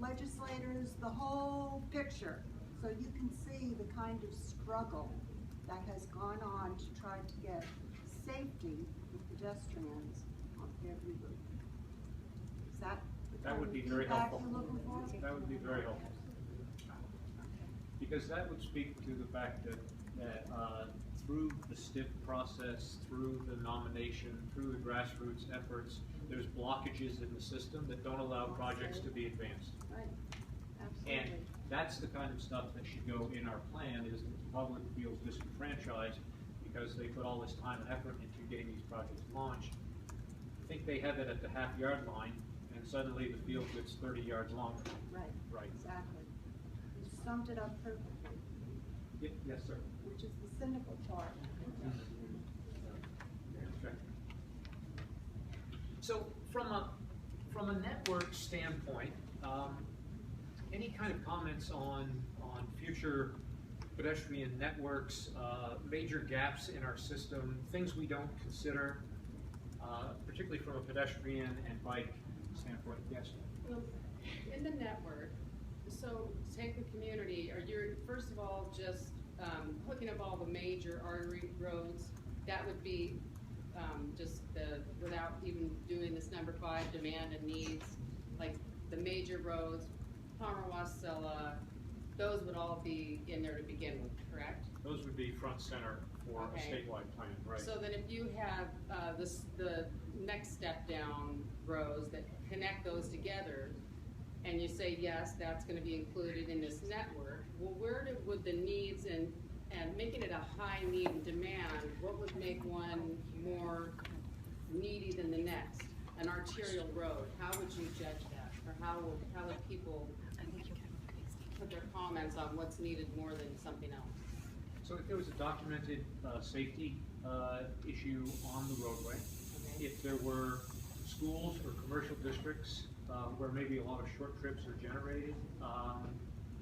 legislators, the whole picture. So you can see the kind of struggle that has gone on to try to get safety for pedestrians on every route. Is that the That kind would of be very feedback helpful. you're looking for? That would be very helpful. Because that would speak to the fact that through the STIP process, through the nomination, through the grassroots efforts, there's blockages in the system that don't allow projects to be advanced. Right, And absolutely. that's the kind of stuff that should go in our plan, is that the public feels disenfranchised because they put all this time and effort into getting these projects launched. I think they have it at the half-yard line, and suddenly the field gets 30 yards longer. Right, Right. exactly. You summed it up perfectly, Yes, sir. which is the cynical part. Okay. So from a network standpoint, any kind of comments on future pedestrian networks, major gaps in our system, things we don't consider, particularly from a pedestrian and bike standpoint? Yes. Well, in the network, so take the community, are you, first of all, just hooking up all the major artery roads? That would be just without even doing this number 5, demand and needs, like the major roads, Palmer, Wasilla, those would all be in there to begin with, correct? Those would be front center for a Okay. statewide plan, right? So then if you have the next step down rows that connect those together, and you say, yes, that's gonna be included in this network, well, would the needs and making it a high need and demand, what would make one more needy than the next? An arterial road, how would you judge that? Or how would people put their comments on what's needed more than something else? So if there was a documented safety issue on the roadway, Okay. if there were schools or commercial districts where maybe a lot of short trips are generated,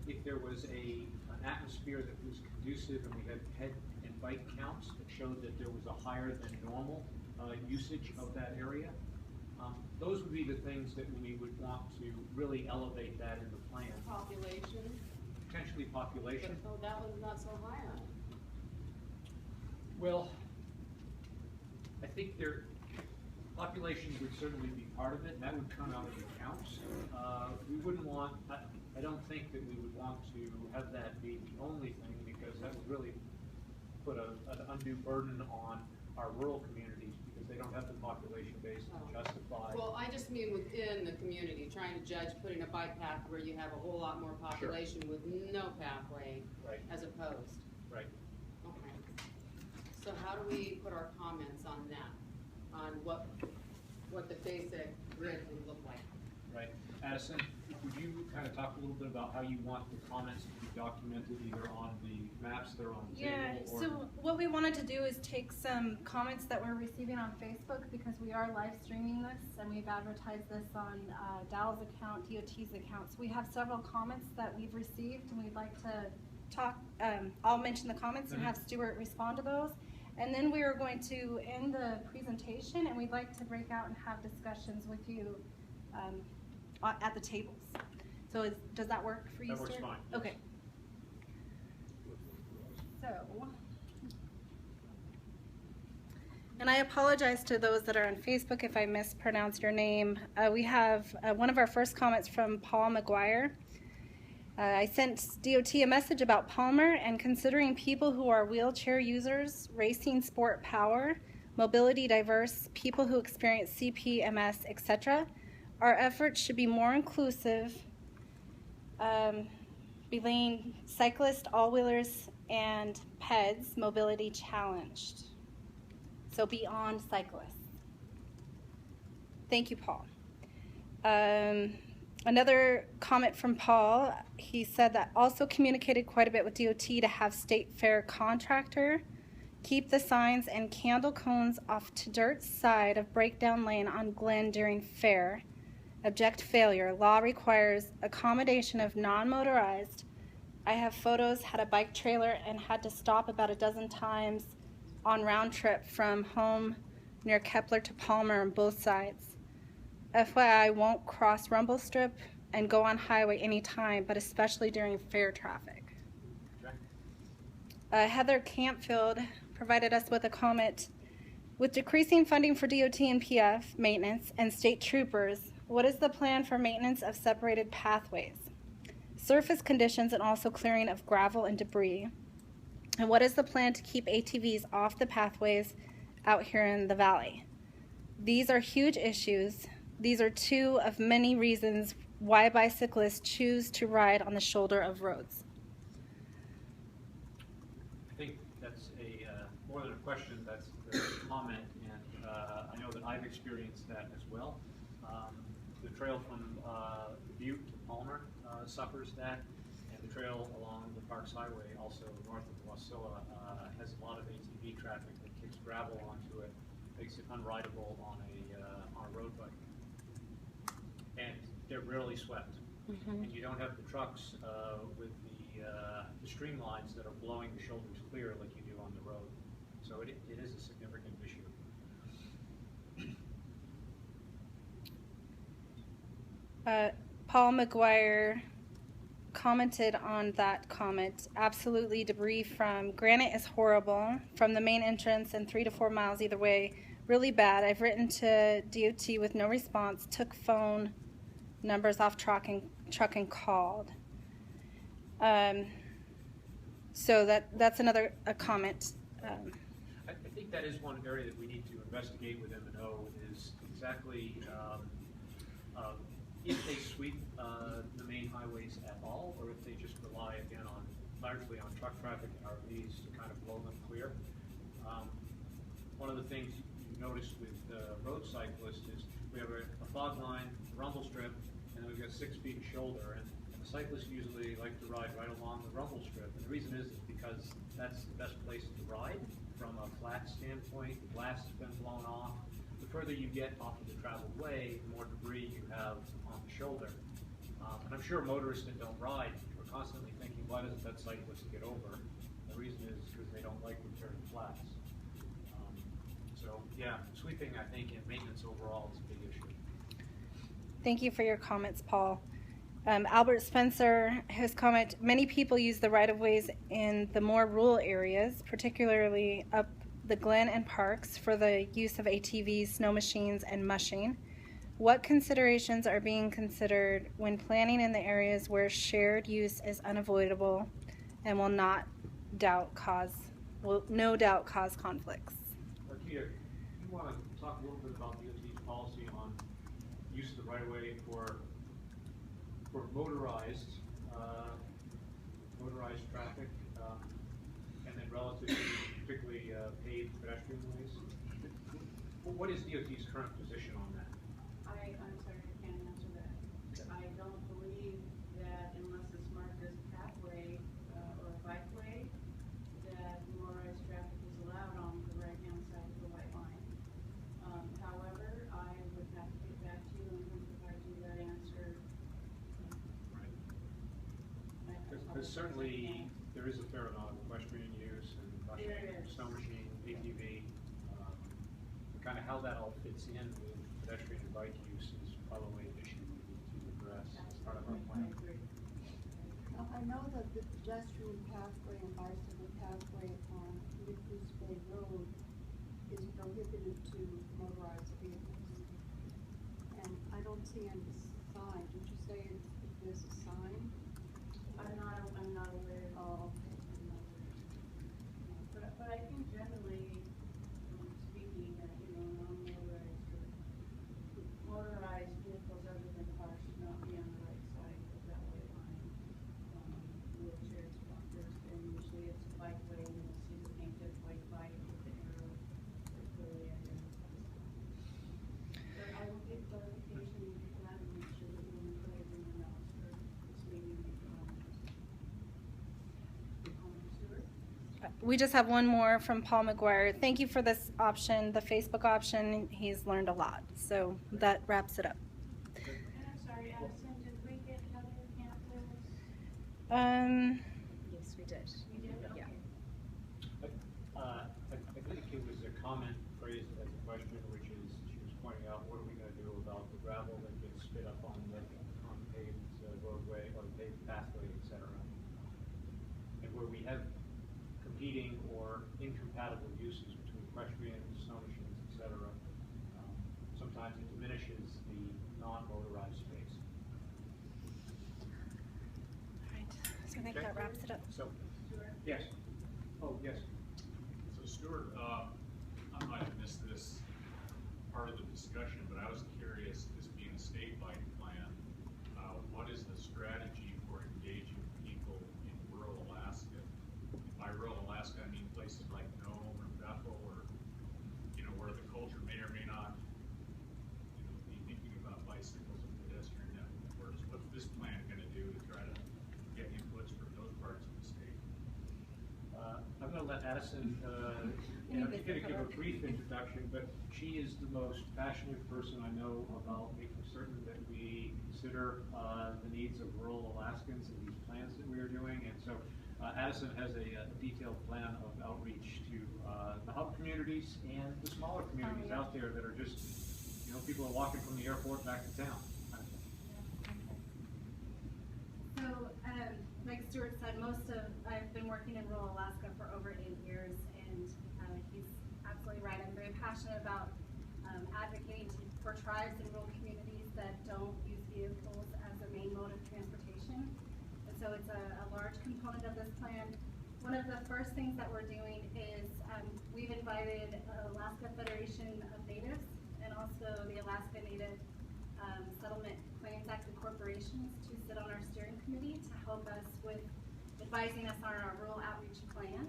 if there was an atmosphere that was conducive and we had head and bike counts that showed that there was a higher than normal usage of that area, those would be the things that we would want to really elevate that in the plan. Population, Potentially population. but that one's not so high on it. Well, I think population would certainly be part of it, and that would come out of the counts. We wouldn't want, I don't think that we would want to have that be the only thing, because that would really put an undue burden on our rural communities, because they don't have the population base to justify. Well, I just mean within the community, trying to judge putting a bike path where you have a whole lot more population with no pathway Right. as opposed. Right. Okay. So how do we put our comments on that? On what the basic grid would look like? Right. Addison, would you kind of talk a little bit about how you want the comments to be documented, either on the maps that are on the Yeah, table, or? so what we wanted to do is take some comments that we're receiving on Facebook, because we are live streaming this and we've advertised this on Dow's account, DOT's account. So we have several comments that we've received and we'd like to talk, I'll mention the comments and have Stuart respond to those. And then we are going to end the presentation and we'd like to break out and have discussions with you at the tables. So does that work for you, That Stuart? works fine. Okay. So, and I apologize to those that are on Facebook if I mispronounced your name. We have one of our first comments from Paul McGuire. I sent DOT a message about Palmer and considering people who are wheelchair users, racing sport power, mobility diverse, people who experience CPMS, etc. Our efforts should be more inclusive, being cyclists, all-wheelers, and PEDs, mobility challenged. So beyond cyclists. Thank you, Paul. Another comment from Paul, he said that also communicated quite a bit with DOT to have state fair contractor keep the signs and candle cones off to dirt side of breakdown lane on Glen during fair. Object failure. Law requires accommodation of non-motorized. I have photos, had a bike trailer and had to stop about a dozen times on round trip from home near Kepler to Palmer on both sides. FYI, won't cross rumble strip and go on highway anytime, but especially during fair traffic. Heather Campfield provided us with a comment. With decreasing funding for DOT and PF maintenance and state troopers, what is the plan for maintenance of separated pathways, surface conditions, and also clearing of gravel and debris? And what is the plan to keep ATVs off the pathways out here in the valley? These are huge issues. These are two of many reasons why bicyclists choose to ride on the shoulder of roads. I think that's a more than a question, that's a comment, and I know that I've experienced that as well. The trail from Butte to Palmer suffers that, and the trail along the Parks Highway, also north of Wasilla, has a lot of ATV traffic that kicks gravel onto it, makes it unrideable on a road bike. And they're rarely swept. And you don't have the trucks with the streamlines that are blowing the shoulders clear like you do on the road. So it is a significant issue. Paul McGuire commented on that comment. Absolutely, debris from granite is horrible. From the main entrance and 3 to 4 miles either way, really bad. I've written to DOT with no response, took phone numbers off truck and called. So that's another comment. I think that is one area that we need to investigate with M&O is exactly if they sweep the main highways at all, or if they just rely again on largely on truck traffic and RVs to kind of blow them clear. One of the things you notice with road cyclists is we have a fog line, a rumble strip, and then we've got 6 feet of shoulder, and the cyclists usually like to ride right along the rumble strip, and the reason is because that's the best place to ride from a flat standpoint. The glass has been blown off. The further you get off of the traveled way, the more debris you have on the shoulder. And I'm sure motorists that don't ride are constantly thinking, why doesn't that cyclist get over? The reason is because they don't like returning flats. So yeah, sweeping, I think, and maintenance overall is a big issue. Thank you for your comments, Paul. Albert Spencer, his comment, many people use the right-of-ways in the more rural areas, particularly up the Glen and Parks, for the use of ATVs, snow machines, and mushing. What considerations are being considered when planning in the areas where shared use is unavoidable and will no doubt cause conflicts? Markia, you want to talk a little bit about DOT's policy on use of the right-of-way for motorized traffic, and then relative to particularly paved pedestrian ways? What is DOT's current position on that? I'm sorry, I can't answer that. I don't believe that unless it's marked as pathway or a bikeway, that motorized traffic is allowed on the right-hand side of the white line. However, I would have to get back to you and provide you that answer. Because certainly there is a fair amount of equestrian use and mushing, snow machine, ATV. Kind of how that all fits in with pedestrian and bike use is probably an issue we need to address as part of our plan. I know that the pedestrian pathway and bicycle pathway on Nichols Bay Road is prohibited to motorized vehicles. And I don't see any sign. Did you say if there's a sign? I'm not aware. Oh, okay. But I think generally, speaking, motorized vehicles other than cars should not be on the right side of that white line. Wheelchairs, walkers, and usually it's a bikeway, and you'll see the painted white bike with the arrow that clearly identifies. But I will get clarification on that and make sure that we'll include everyone else for this meeting. We just have one more from Paul McGuire. Thank you for this option, the Facebook option. He's learned a lot. So that wraps it up. And I'm sorry, Allison, did we get Heather Campbell's? Yes, we did. We did? Yeah. Okay. I think it was a comment phrased as a question. gravel that gets spit up on the paved roadway or the paved pathway, etc. And where we have competing or incompatible uses between equestrian, snow machines, etc., sometimes it diminishes the non-motorized space. All right, so I think Okay. that wraps it up. So, yes. Oh, yes. So Stuart, I might have missed this part of the discussion, but I was curious, this being a statewide plan, what is the strategy for engaging people in rural Alaska? By rural Alaska, I mean places like Nome or Bethel, or, you know, where the culture may or may not, you know, be thinking about bicycles and pedestrian networks. What's this plan gonna do to try to get inputs from those parts of the state? I'm going to let Addison, she's going to give a brief introduction, but she is the most passionate person I know about making certain that we consider the needs of rural Alaskans in these plans that we are doing. And so Addison has a detailed plan of outreach to the hub communities and the smaller communities out there that are just, you know, people are walking from the airport back to town. So, like Stuart said, I've been working in rural Alaska for over 8 years, and he's absolutely right. I'm very passionate about advocating for tribes and rural communities that don't use vehicles as a main mode of transportation. And so it's a large component of this plan. One of the first things that we're doing is we've invited Alaska Federation of Natives and also the Alaska Native Settlement Claims Act of Corporations to sit on our steering committee to help us with advising us on our rural outreach plan.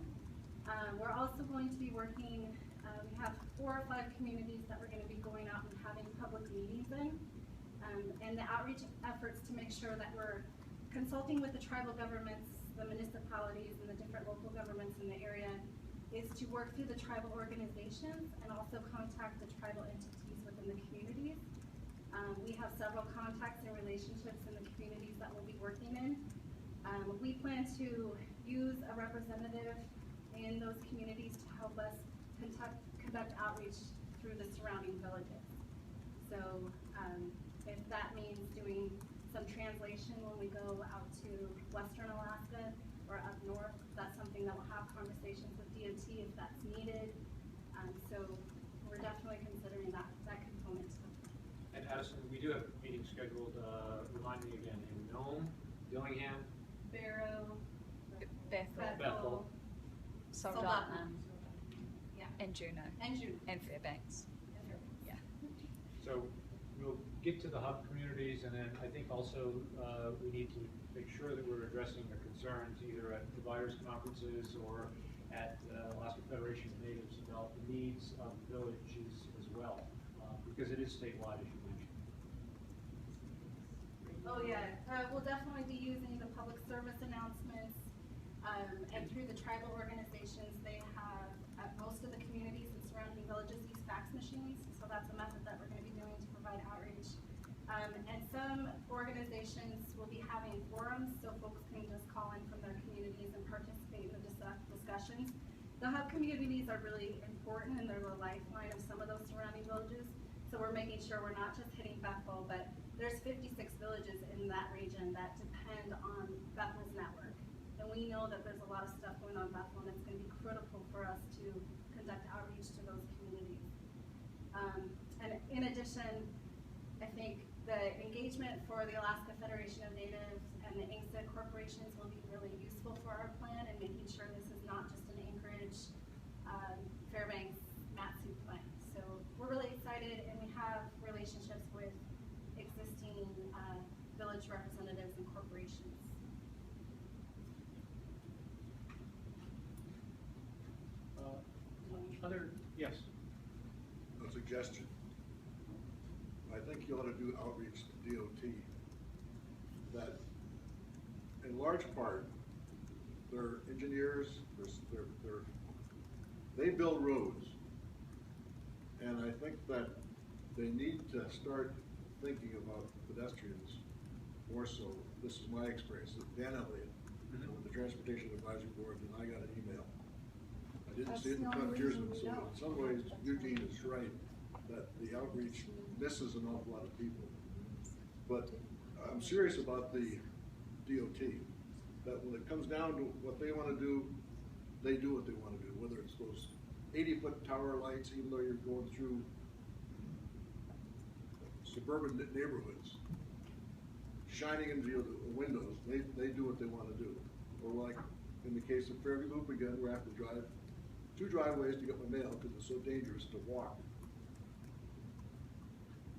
We're also going to be working, we have 4 or 5 communities that we're going to be going out and having public meetings in. And the outreach efforts to make sure that we're consulting with the tribal governments, the municipalities, and the different local governments in the area is to work through the tribal organizations and also contact the tribal entities within the communities. We have several contacts and relationships in the communities that we'll be working in. We plan to use a representative in those communities to help us conduct outreach through the surrounding villages. So if that means doing some translation when we go out to Western Alaska or up north, that's something that we'll have conversations with DOT if that's needed. So we're definitely considering that component. And Addison, we do have meetings scheduled, remind me again, in Nome, Dillingham, Barrow, Bethel, Soldotna. Yeah. And Juneau. And Juneau. And Fairbanks. Yeah. So we'll get to the hub communities, and then I think also we need to make sure that we're addressing the concerns either at providers conferences or at Alaska Federation of Natives about the needs of villages as well, because it is statewide, as you mentioned. Oh yeah, we'll definitely be using the public service announcements, and through the tribal organizations, they have, at most of the communities and surrounding villages, use fax machines, so that's a method that we're going to be doing to provide outreach. And some organizations will be having forums, so folks can just call in from their communities and participate in the discussions. The hub communities are really important, and they're the lifeline of some of those surrounding villages, so we're making sure we're not just hitting Bethel, but there's 56 villages in that region that depend on Bethel's network. And we know that there's a lot of stuff going on in Bethel, and it's going to be critical for us to conduct outreach to those communities. And in addition, I think the engagement for the Alaska Federation of Natives and the ANCSA corporations will be really useful for our plan and making sure this is not just an Anchorage, Fairbanks, Mat-Su plan. So we're really excited, and we have relationships with existing village representatives and corporations. Yes. A suggestion. I think you ought to do outreach to DOT. That, in large part, they're engineers, they build roads. And I think that they need to start thinking about pedestrians more so. This is my experience. Dan Elliott, with the Transportation Advisory Board, and I got an email. I didn't see it in the frontiersman, so in some ways Eugene is right. that the outreach misses an awful lot of people. But I'm serious about the DOT, that when it comes down to what they wanna do, they do what they wanna do, whether it's those 80-foot tower lights, even though you're going through suburban neighborhoods, shining into the windows, they do what they wanna do. Or like, in the case of Fairview Loop again, where I have to drive 2 driveways to get my mail because it's so dangerous to walk.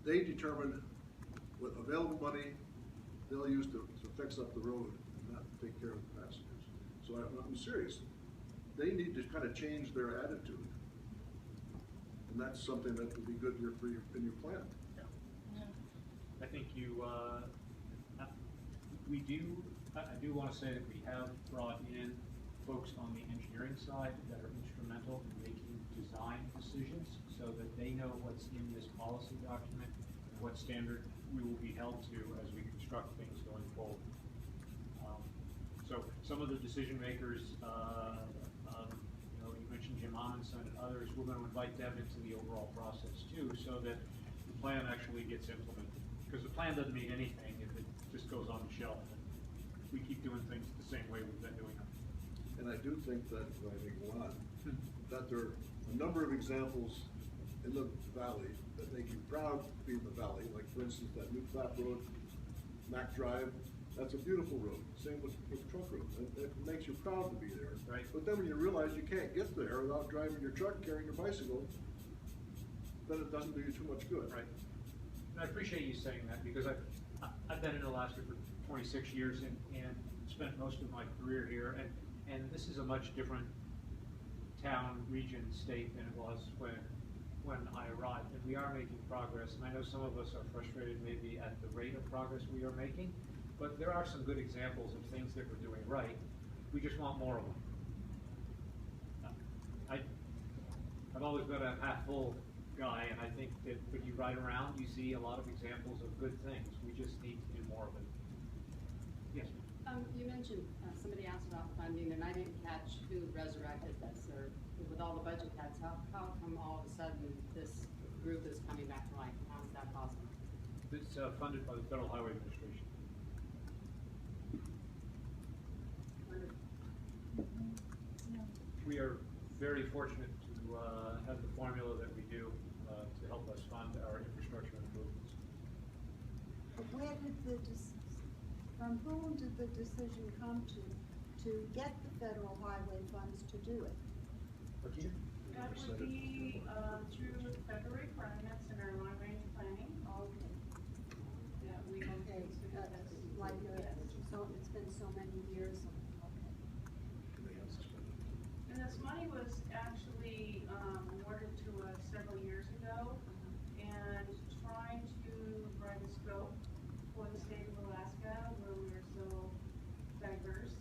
They determine what available money they'll use to fix up the road and not take care of the passengers. So I'm serious. They need to kind of change their attitude. And that's something that would be good in your plan. I think I do want to say that we have brought in folks on the engineering side that are instrumental in making design decisions so that they know what's in this policy document and what standard we will be held to as we construct things going forward. So some of the decision makers, you mentioned Jim Amundsen and others, we're going to invite them into the overall process too, so that the plan actually gets implemented. Because the plan doesn't mean anything if it just goes on the shelf and we keep doing things the same way we've been doing them. And I do think that, that there are a number of examples in the valley that make you proud to be in the valley. Like for instance, that new flat road, Mac Drive, that's a beautiful road. Same with Truck Road. It makes you proud to be there. Right. But then when you realize you can't get there without driving your truck, carrying your bicycle, then it doesn't do you too much good. Right. And I appreciate you saying that because I've been in Alaska for 26 years and spent most of my career here, and this is a much different town, region, state than it was when I arrived. And we are making progress, and I know some of us are frustrated maybe at the rate of progress we are making, but there are some good examples of things that we're doing right. We just want more of them. I've always been a half full guy, and I think that when you ride around, you see a lot of examples of good things. We just need to do more of it. Yes? You mentioned, somebody asked about funding, and I didn't catch who resurrected this, or with all the budget cuts, how come all of a sudden this group is coming back to life? How is that possible? It's funded by the Federal Highway Administration. We are very fortunate to have the formula that we do to help us fund our infrastructure improvements. But where did from whom did the decision come to get the federal highway funds to do it? That would be through federal requirements in our long-range planning. Okay. That we can Okay, consider this. like, Yes. so it's been so many years, okay. And this money was actually awarded to us several years ago, and trying to write a scope for the state of Alaska, where we are so diverse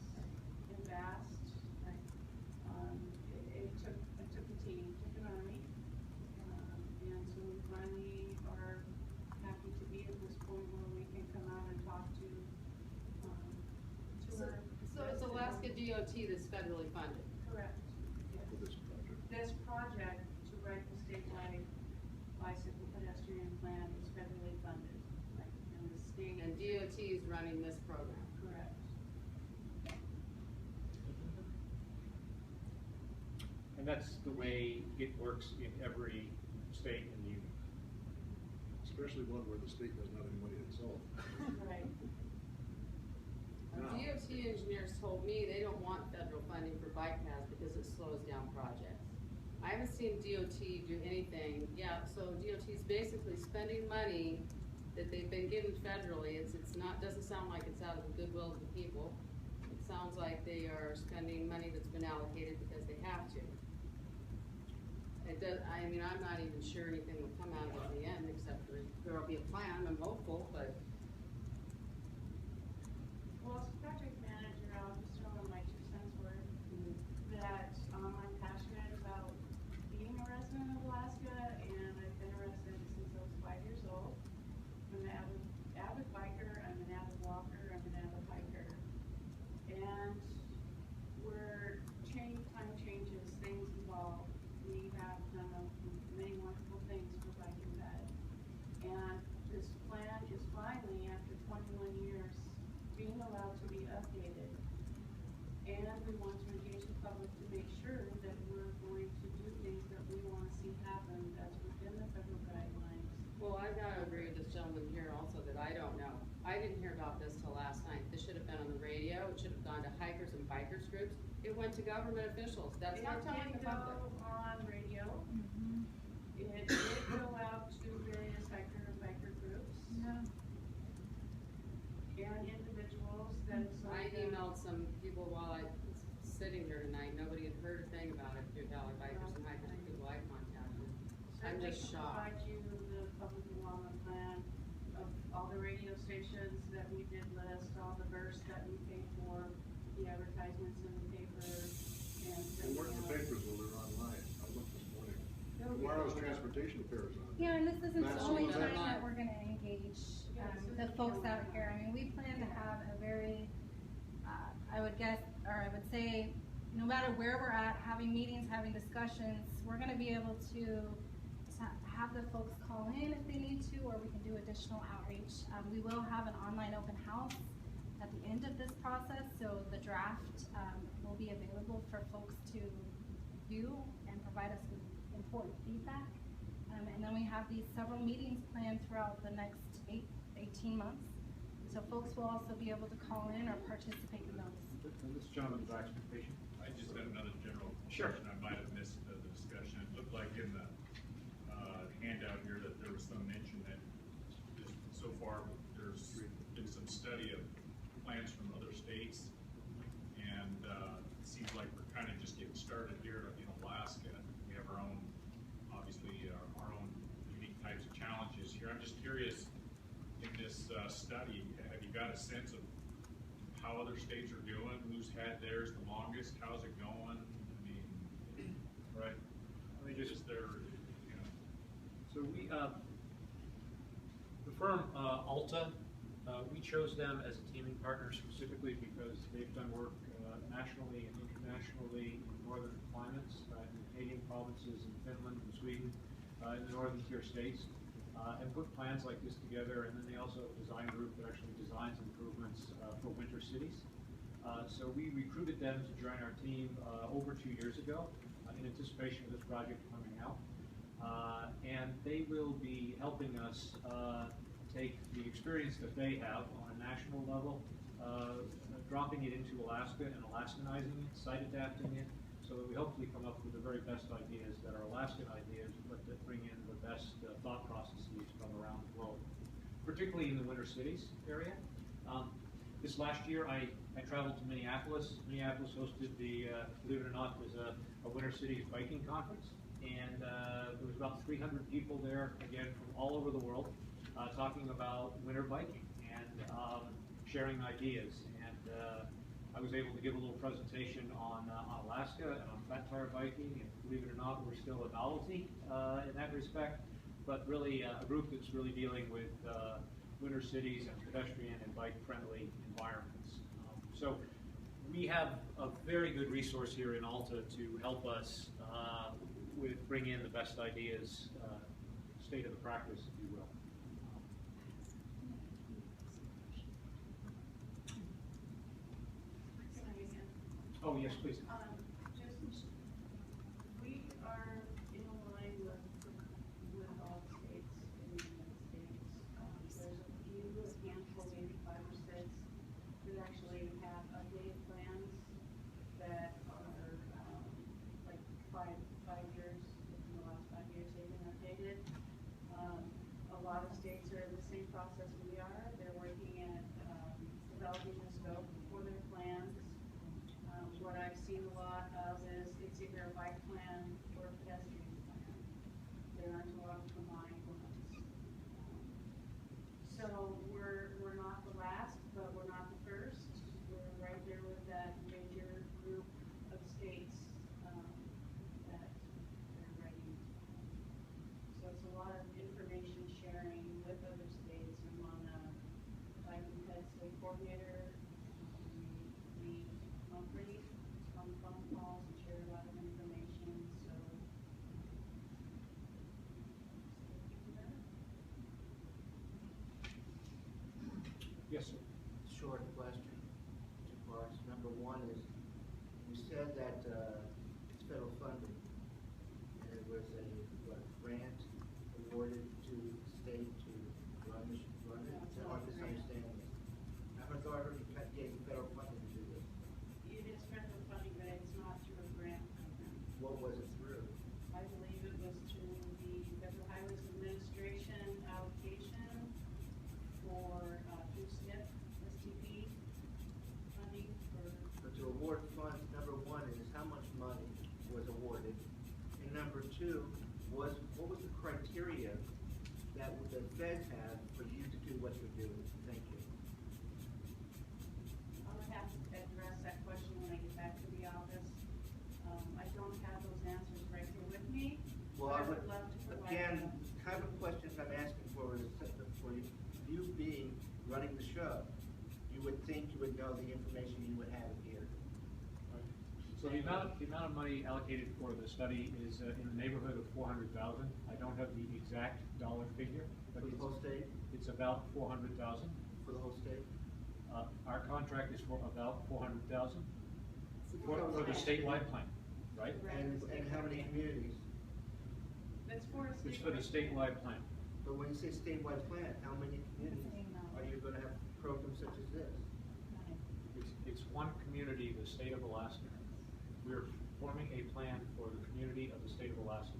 and vast. It took a team, took an army, and so we finally are happy to be at this point where we can come out and talk to our So it's Alaska DOT that's federally funded? Correct. Yes. For this project. This project to write the statewide bicycle pedestrian plan is federally funded. And the state. And DOT is running this program? Correct. And that's the way it works in every state in the union. Especially one where the state doesn't have any money itself. Right. Now- DOT engineers told me they don't want federal funding for bike paths because it slows down projects. I haven't seen DOT do anything. Yeah, so DOT's basically spending money that they've been given federally. It's not, doesn't sound like it's out of the goodwill of the people. It sounds like they are spending money that's been allocated because they have to. It does, I mean, I'm not even sure anything will come out of it in the end, except for there'll be a plan, I'm hopeful, but. Well, as a project manager, I'll just throw in my 2 cents worth that I'm passionate about being a resident of Alaska, and I've been a resident since I was 5 years old. I'm an avid biker, I'm an avid walker, I'm an avid hiker. And where time changes, things evolve. We have done many wonderful things for bike And we want to engage the public to make sure that we're going to do things that we want to see happen that's within the federal guidelines. Well, I gotta agree with this gentleman here also that I don't know. I didn't hear about this till last night. This should have been on the radio. It should have gone to hikers and bikers groups. It went to government officials. That's not telling the public. It did go on radio. Mhm. It did go out to various hiker and biker groups. Yeah. And individuals that. I emailed some people while I was sitting here tonight. Nobody had heard a thing about it through Valley Bikers and Hikers, the people I contacted. I'm just shocked. Provide you the public involvement plan of all the radio stations that we did list, all the bursts that we paid for, the advertisements in the paper, and. They weren't in the papers, well, they're online. I looked this morning. Tomorrow's transportation affairs on. Yeah, and this isn't the That's only what time I'm- that we're gonna engage, the folks out here. I mean, we plan to have a very, I would guess, or I would say, no matter where we're at, having meetings, having discussions, we're gonna be able to have the folks call in if they need to, or we can do additional outreach. We will have an online open house at the end of this process, so the draft, will be available for folks to view and provide us with important feedback. And then we have these several meetings planned throughout the next 18 months. So folks will also be able to call in or participate in those. This gentleman's expectation. I just had another general Sure. question. I might have missed the discussion. It looked like in the handout here that there was some mention that so far there's been some study of plans from other states, and it seems like we're kind of just getting started here in Alaska. We have our own, obviously, our own unique types of challenges here. I'm just curious, in this study, have you got a sense of how other states are doing? Who's had theirs the longest? How's it going? I mean, Right. Let me just, is there, you know? so we, the firm, Alta, we chose them as a teaming partner specifically because they've done work nationally and internationally in northern climates, in the Canadian provinces, in Finland and Sweden, in the northern tier states, and put plans like this together. And then they also have a design group that actually designs improvements for winter cities. So we recruited them to join our team over 2 years ago in anticipation of this project coming out. And they will be helping us take the experience that they have on a national level, dropping it into Alaska and Alaskanizing it, site adapting it, so that we hopefully come up with the very best ideas that are Alaskan ideas, but that bring in the best thought processes from around the globe, particularly in the winter cities area. This last year, I traveled to Minneapolis. Minneapolis hosted the, believe it or not, was a Winter Cities biking conference, and there was about 300 people there, again, from all over the world, talking about winter biking and sharing ideas. And I was able to give a little presentation on Alaska and on fat tire biking, and believe it or not, we're still a novelty in that respect, but really a group that's really dealing with winter cities and pedestrian and bike-friendly environments. So we have a very good resource here in Alta to help us with bring in the best ideas, state of the practice, if you will. Oh, yes, please. Just, we are in line with all states in the United States. There's a handful, maybe 5 or 6, that actually have updated plans that are like five years, in the last 5 years they've been updated. A lot of states are in the same process we are. They're working at developing the scope for their plans. What I've seen a lot of is it's either a bike plan or a pedestrian plan. There aren't a lot of combined ones. So we're not the last, but we're not the first. We're right there with that major group of states that are ready. So it's a lot of information sharing with other states. I'm on a bike and ped state coordinator. We monthly on phone calls and share a lot of information, so. Yes, sir. Short question, 2 parts. Number one is, said that, it's federal funding, and it was a, what, grant awarded to the state to run it? No, it's Am I not a grant. misunderstanding this? I thought I heard you getting federal funding to do this. It is federal funding, but it's not through a grant program. What was it through? I believe it was through the Federal Highways Administration allocation for, through SNP, STP funding for. But to award funds, number one is how much money was awarded, and number two was, what was the criteria that the feds have for you to do what you're doing? Thank you. I'll have to address that question when I get back to the office. I don't have those answers right here with me, Well, but I would, love to provide again, them. kind of questions I'm asking for is, for you being, running the show, you would think you would know the information you would have here. So the amount of money allocated for the study is in the neighborhood of 400,000. I don't have the exact dollar figure, but For the whole state? it's about 400,000. For the whole state? Our contract is for about 400,000 for the statewide plan, right? And how many communities? That's for a It's for the statewide plan. But when you say statewide plan, how many communities are you gonna have programs such as this? It's one community, the state of Alaska. We're forming a plan for the community of the state of Alaska.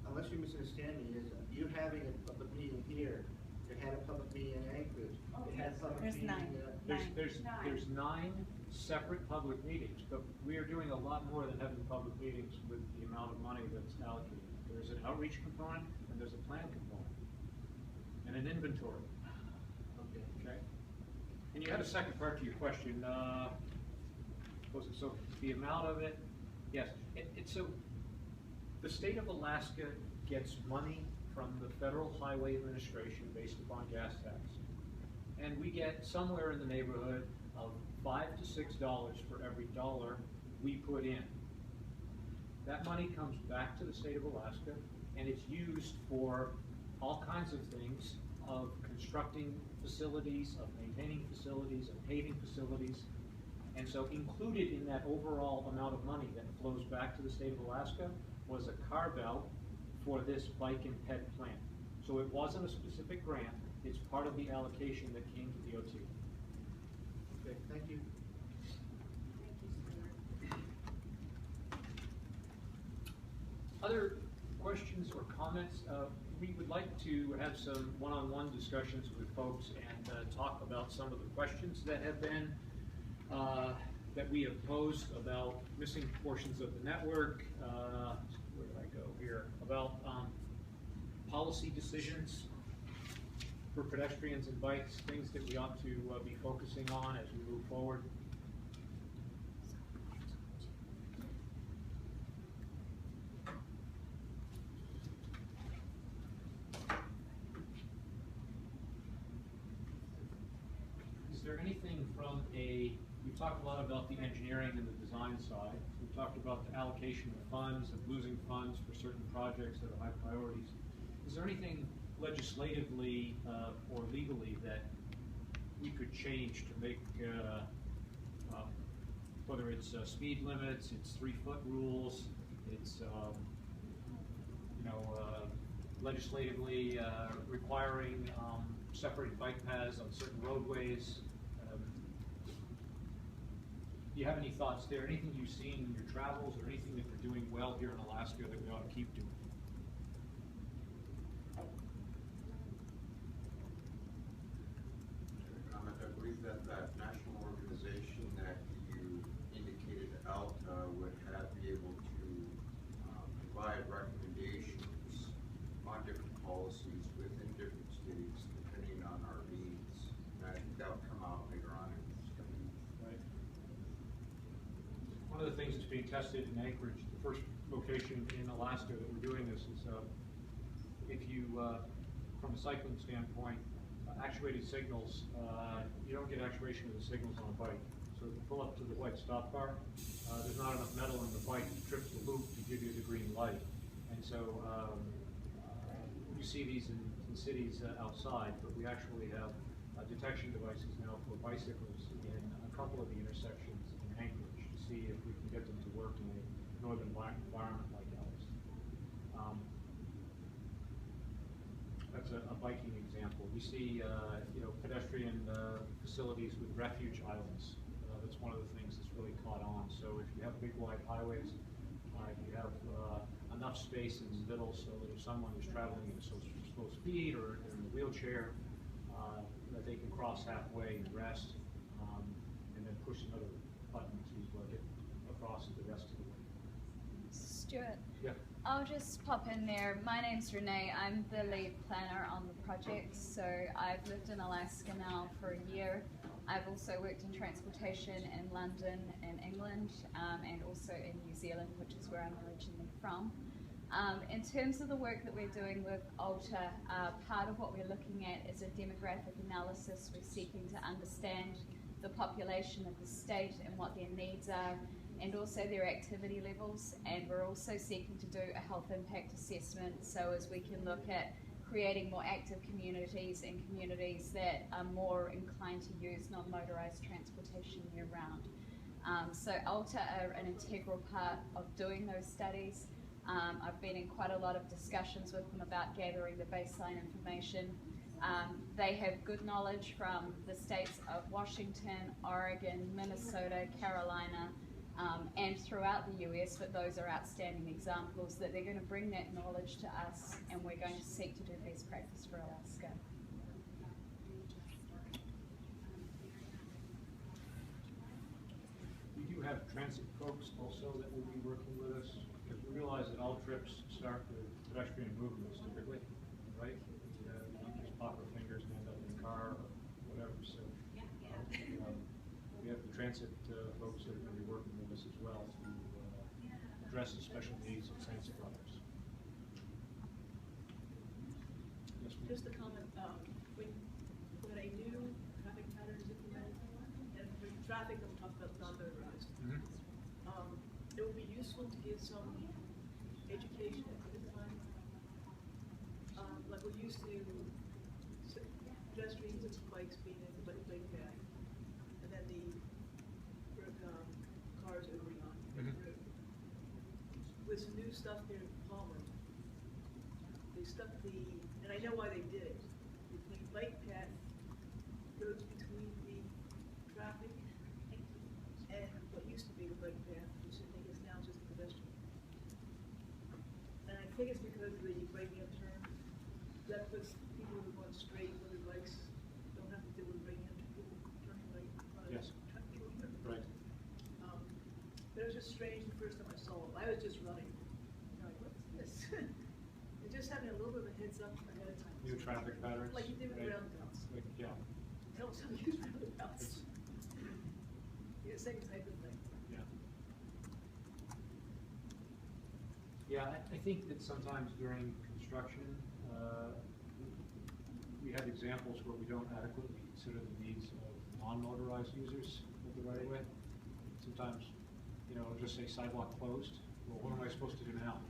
Unless you're misunderstanding, is you having a public meeting here, you had a public meeting in Anchorage, you had a public There's meeting. nine. There's 9 separate public meetings, but we are doing a lot more than having public meetings with the amount of money that's allocated. There's an outreach component, and there's a plan component, and an inventory, Okay. okay? And you had a second part to your question, was it, so the amount of it, yes, it's so, the state of Alaska gets money from the Federal Highway Administration based upon gas tax. And we get somewhere in the neighborhood of $5 to $6 for every dollar we put in. That money comes back to the state of Alaska, and it's used for all kinds of things, of constructing facilities, of maintaining facilities, of paving facilities. And so included in that overall amount of money that flows back to the state of Alaska was a carve-out for this bike and ped plan. So it wasn't a specific grant, it's part of the allocation that came to DOT. Okay, thank you. Thank you, Stuart. Other questions or comments? We would like to have some one-on-one discussions with folks and talk about some of the questions that have been, that we have posed about missing portions of the network. Where did I go here? About policy decisions for pedestrians and bikes, things that we ought to be focusing on as we move forward. Is there anything from we've talked a lot about the engineering and the design side. We've talked about the allocation of funds, of losing funds for certain projects that are high priorities. Is there anything legislatively or legally that we could change to make, whether it's speed limits, it's 3-foot rules, it's, legislatively requiring separated bike paths on certain roadways? Do you have any thoughts there? Anything you've seen in your travels, or anything that we're doing well here in Alaska that we ought to keep doing? Comment, I believe that that national organization that you indicated out would be able to provide recommendations on different policies within different states depending on our needs. And I think that'll come out later on in this study. Right. One of the things that's being tested in Anchorage, the first location in Alaska that we're doing this is, if you, from a cycling standpoint, actuated signals, you don't get actuation of the signals on a bike. So to pull up to the white stop bar, there's not enough metal in the bike that trips the loop to give you the green light. And so you see these in cities outside, but we actually have detection devices now for bicycles in a couple of the intersections in Anchorage to see if we can get them to work in a northern environment like ours. That's a biking example. We see, pedestrian facilities with refuge islands. That's one of the things that's really caught on. So if you have big wide highways, if you have enough space in the middle so that if someone is traveling at a slow speed or they're in a wheelchair, that they can cross halfway and rest, and then push another button to get across the rest of the way. Stuart, Yeah. I'll just pop in there. My name's Renee. I'm the lead planner on the project. So I've lived in Alaska now for a year. I've also worked in transportation in London and England, and also in New Zealand, which is where I'm originally from. In terms of the work that we're doing with Alta, part of what we're looking at is a demographic analysis. We're seeking to understand the population of the state and what their needs are, and also their activity levels, and we're also seeking to do a health impact assessment so as we can look at creating more active communities and communities that are more inclined to use non-motorised transportation year-round. So Alta are an integral part of doing those studies. I've been in quite a lot of discussions with them about gathering the baseline information. They have good knowledge from the states of Washington, Oregon, Minnesota, Carolina, and throughout the US, but those are outstanding examples that they're going to bring that knowledge to us, and we're going to seek to do best practice for Alaska. We do have transit folks also that will be working with us, because we realize that all trips start with pedestrian movements typically, right? We don't just pop our fingers and end up in the car or whatever, so we have the transit folks that are going to be working with us as well to address the special needs of transit riders. Yes, ma'am? Just a comment, when a new traffic pattern is implemented, and for traffic, I'm talking about non-motorized, it would be useful to give some education at the time. Like we're used to pedestrians and bikes being in the bike path, and then the cars over on the road. With some new stuff there in Palmer, they stuck and I know why they did it. The bike path goes between the traffic and what used to be the bike path, which I think is now just pedestrian. And I think it's because of the breaking up turn. That puts people who want straight with their bikes don't have to deal with breaking up people turning right. Yes. Right. But it was just strange the first time I saw it. I was just running. I'm like, what's this? And just having a little bit of a heads up ahead of time. New traffic patterns. Like you do with right? roundabouts. Like, yeah. Tell us how to use roundabouts. Yeah, same type of thing. Yeah. Yeah, I think that sometimes during construction, we have examples where we don't adequately consider the needs of non-motorized users of the right of way. Sometimes, it'll just say sidewalk closed. Well, what am I supposed to do now?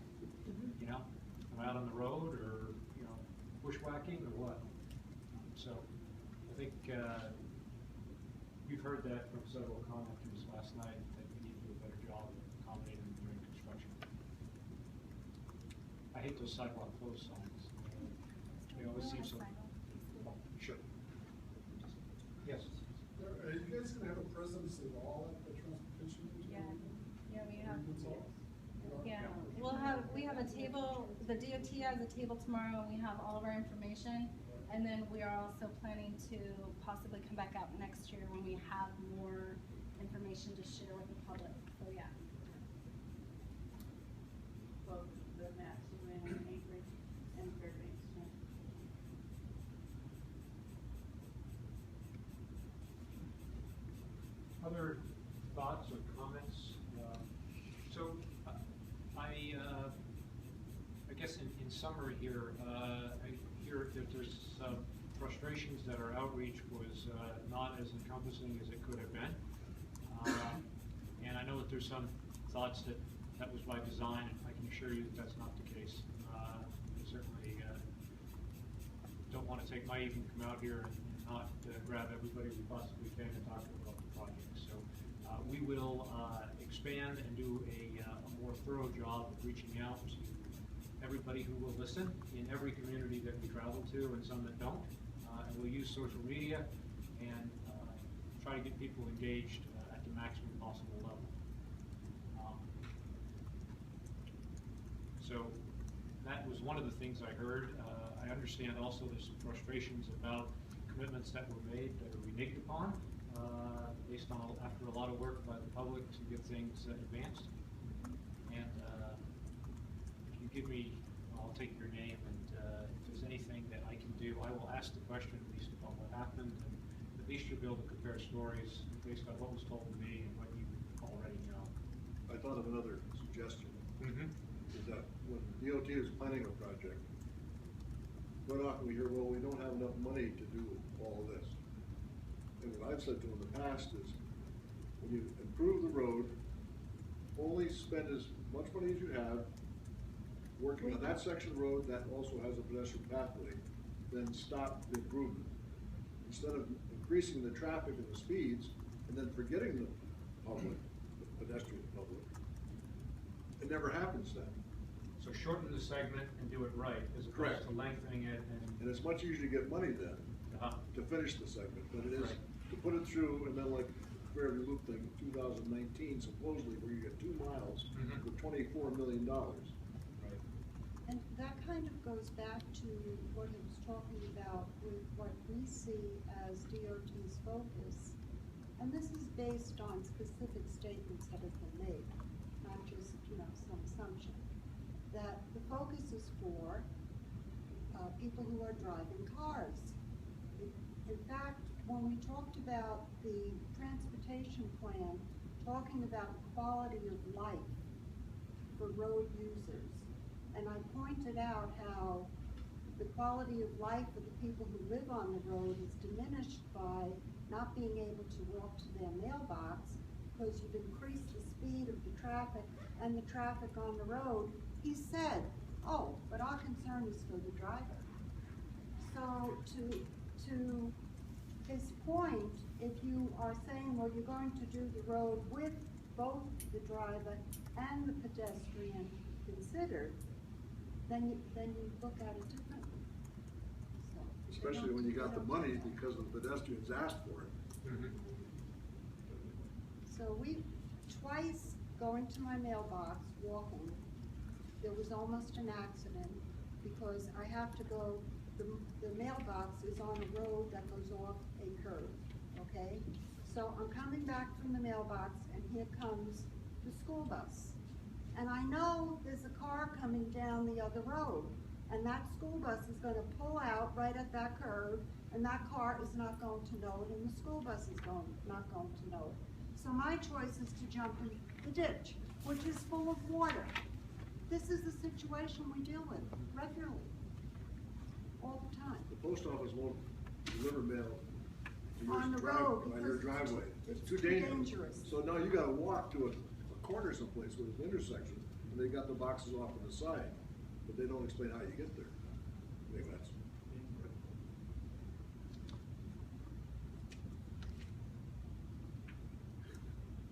Am I out on the road or, bushwhacking or what? So I think you've heard that from several commenters last night that we need to do a better job of accommodating during construction. I hate those sidewalk closed signs. They always seem so. Oh, sure. Yes. Are you guys going to have a presence at all at the transportation? Yeah, we have. Yeah. We have a table, the DOT has a table tomorrow, and we have all of our information. And then we are also planning to possibly come back out next year when we have more information to share with the public, so yeah. Both the maps in Anchorage and Fairbanks. Other thoughts or comments? I guess in summary here, I hear that there's some frustrations that our outreach was not as encompassing as it could have been. And I know that there's some thoughts that was by design, and I can assure you that that's not the case. We certainly don't want to take my evening, come out here and not grab everybody we possibly can and talk about the project. So We will expand and do a more thorough job of reaching out to everybody who will listen in every community that we travel to and some that don't. And we'll use social media and try to get people engaged at the maximum possible level. So that was one of the things I heard. I understand also there's some frustrations about commitments that were made that are reneged upon based on after a lot of work by the public to get things advanced. And if you give me, I'll take your name, and if there's anything that I can do, I will ask the question at least about what happened, and at least you'll be able to compare stories based on what was told to me and what you already know. I thought of another suggestion. Mm-hmm. Is that when DOT is planning a project, quite often we hear, well, we don't have enough money to do all of this. And what I've said to them in the past is, when you improve the road, only spend as much money as you have working on that section of road that also has a pedestrian pathway, then stop the improvement. Instead of increasing the traffic and the speeds, and then forgetting the public, the pedestrian public, it never happens then. So shorten the segment and do it right, as opposed Correct. to lengthening it And it's much easier to get money then to finish the segment than it is Right. to put it through and then like Fairview Loop thing, 2019 supposedly, where you get 2 miles Mhm. for $24 million. Right. And that kind of goes back to what he was talking about with what we see as DOT's focus. And this is based on specific statements that have been made, not just, some assumption. That the focus is for people who are driving cars. In fact, when we talked about the transportation plan, talking about quality of life for road users, and I pointed out how the quality of life of the people who live on the road is diminished by not being able to walk to their mailbox because you've increased the speed of the traffic and the traffic on the road. He said, oh, but our concern is for the driver. So to his point, if you are saying, well, you're going to do the road with both the driver and the pedestrian considered, then you look at it differently. So, Especially when you got the money because the pedestrians asked for it. Mm-hmm. So twice going to my mailbox, walking, there was almost an accident because I have to go, the mailbox is on a road that goes off a curve, okay? So I'm coming back from the mailbox and here comes the school bus. And I know there's a car coming down the other road, and that school bus is gonna pull out right at that curve, and that car is not going to know it, and the school bus is not going to know it. So my choice is to jump in the ditch, which is full of water. This is the situation we deal with regularly, all the time. The post office won't deliver mail to your On the road, on your because driveway. it's too too dangerous. dangerous. So now you gotta walk to a corner someplace with an intersection, and they got the boxes off on the side, but they don't explain how you get there. Anyway, that's.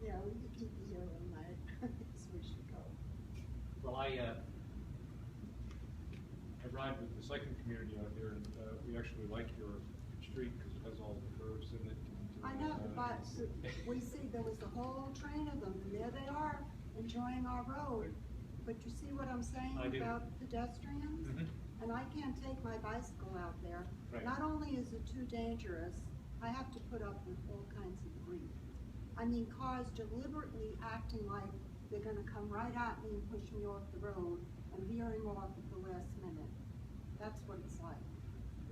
Yeah, we could keep you here all night. So we should go. Well, I ride with the cycling community out here, and we actually like your street because it has all the curves in it. I know, but we see there was a whole train of them, and there they are, enjoying our road. But you see what I'm saying I do. about pedestrians? Mhm. And I can't take my bicycle out there. Right. Not only is it too dangerous, I have to put up with all kinds of grief. I mean, cars deliberately acting like they're gonna come right at me and push me off the road and veering off at the last minute. That's what it's like.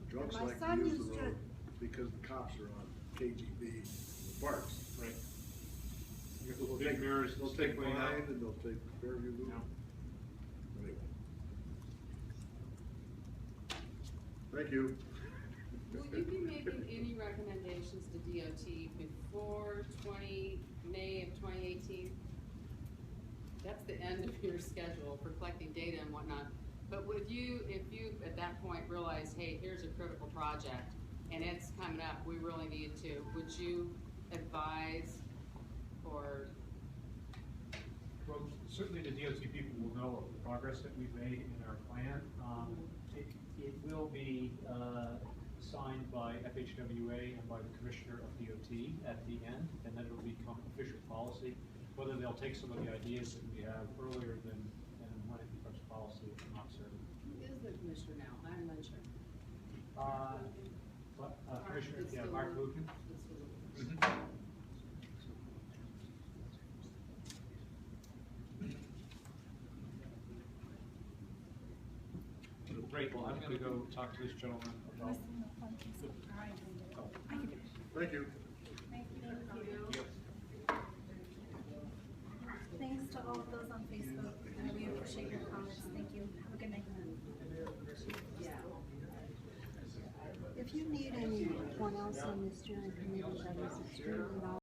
Drunks And my like son to use used the to- road because the cops are on KGB parks. Right. You got They'll the big take, mirrors they'll stick take way out. mine and they'll take Fairview Loop. Yeah. Anyway. Thank you. Will you be making any recommendations to DOT before May of 2018? That's the end of your schedule for collecting data and whatnot. But if you at that point realize, hey, here's a critical project and it's coming up, we really need to, would you advise or? Well, certainly the DOT people will know of the progress that we've made in our plan. It will be signed by FHWA and by the Commissioner of DOT at the end, and then it'll become official policy. Whether they'll take some of the ideas that we have earlier than when it becomes policy, I'm not certain. Who is the commissioner now? I'm not sure. Commissioner, It's yeah, still- Mark Lucan. it's still- Mhm. Great, well, I'm gonna go talk to this gentleman about. Thank you. Thanks to all of those on Facebook. We appreciate your comments. Thank you. Have a good night. Yeah. If you need anyone else on the steering committee that is extremely knowledgeable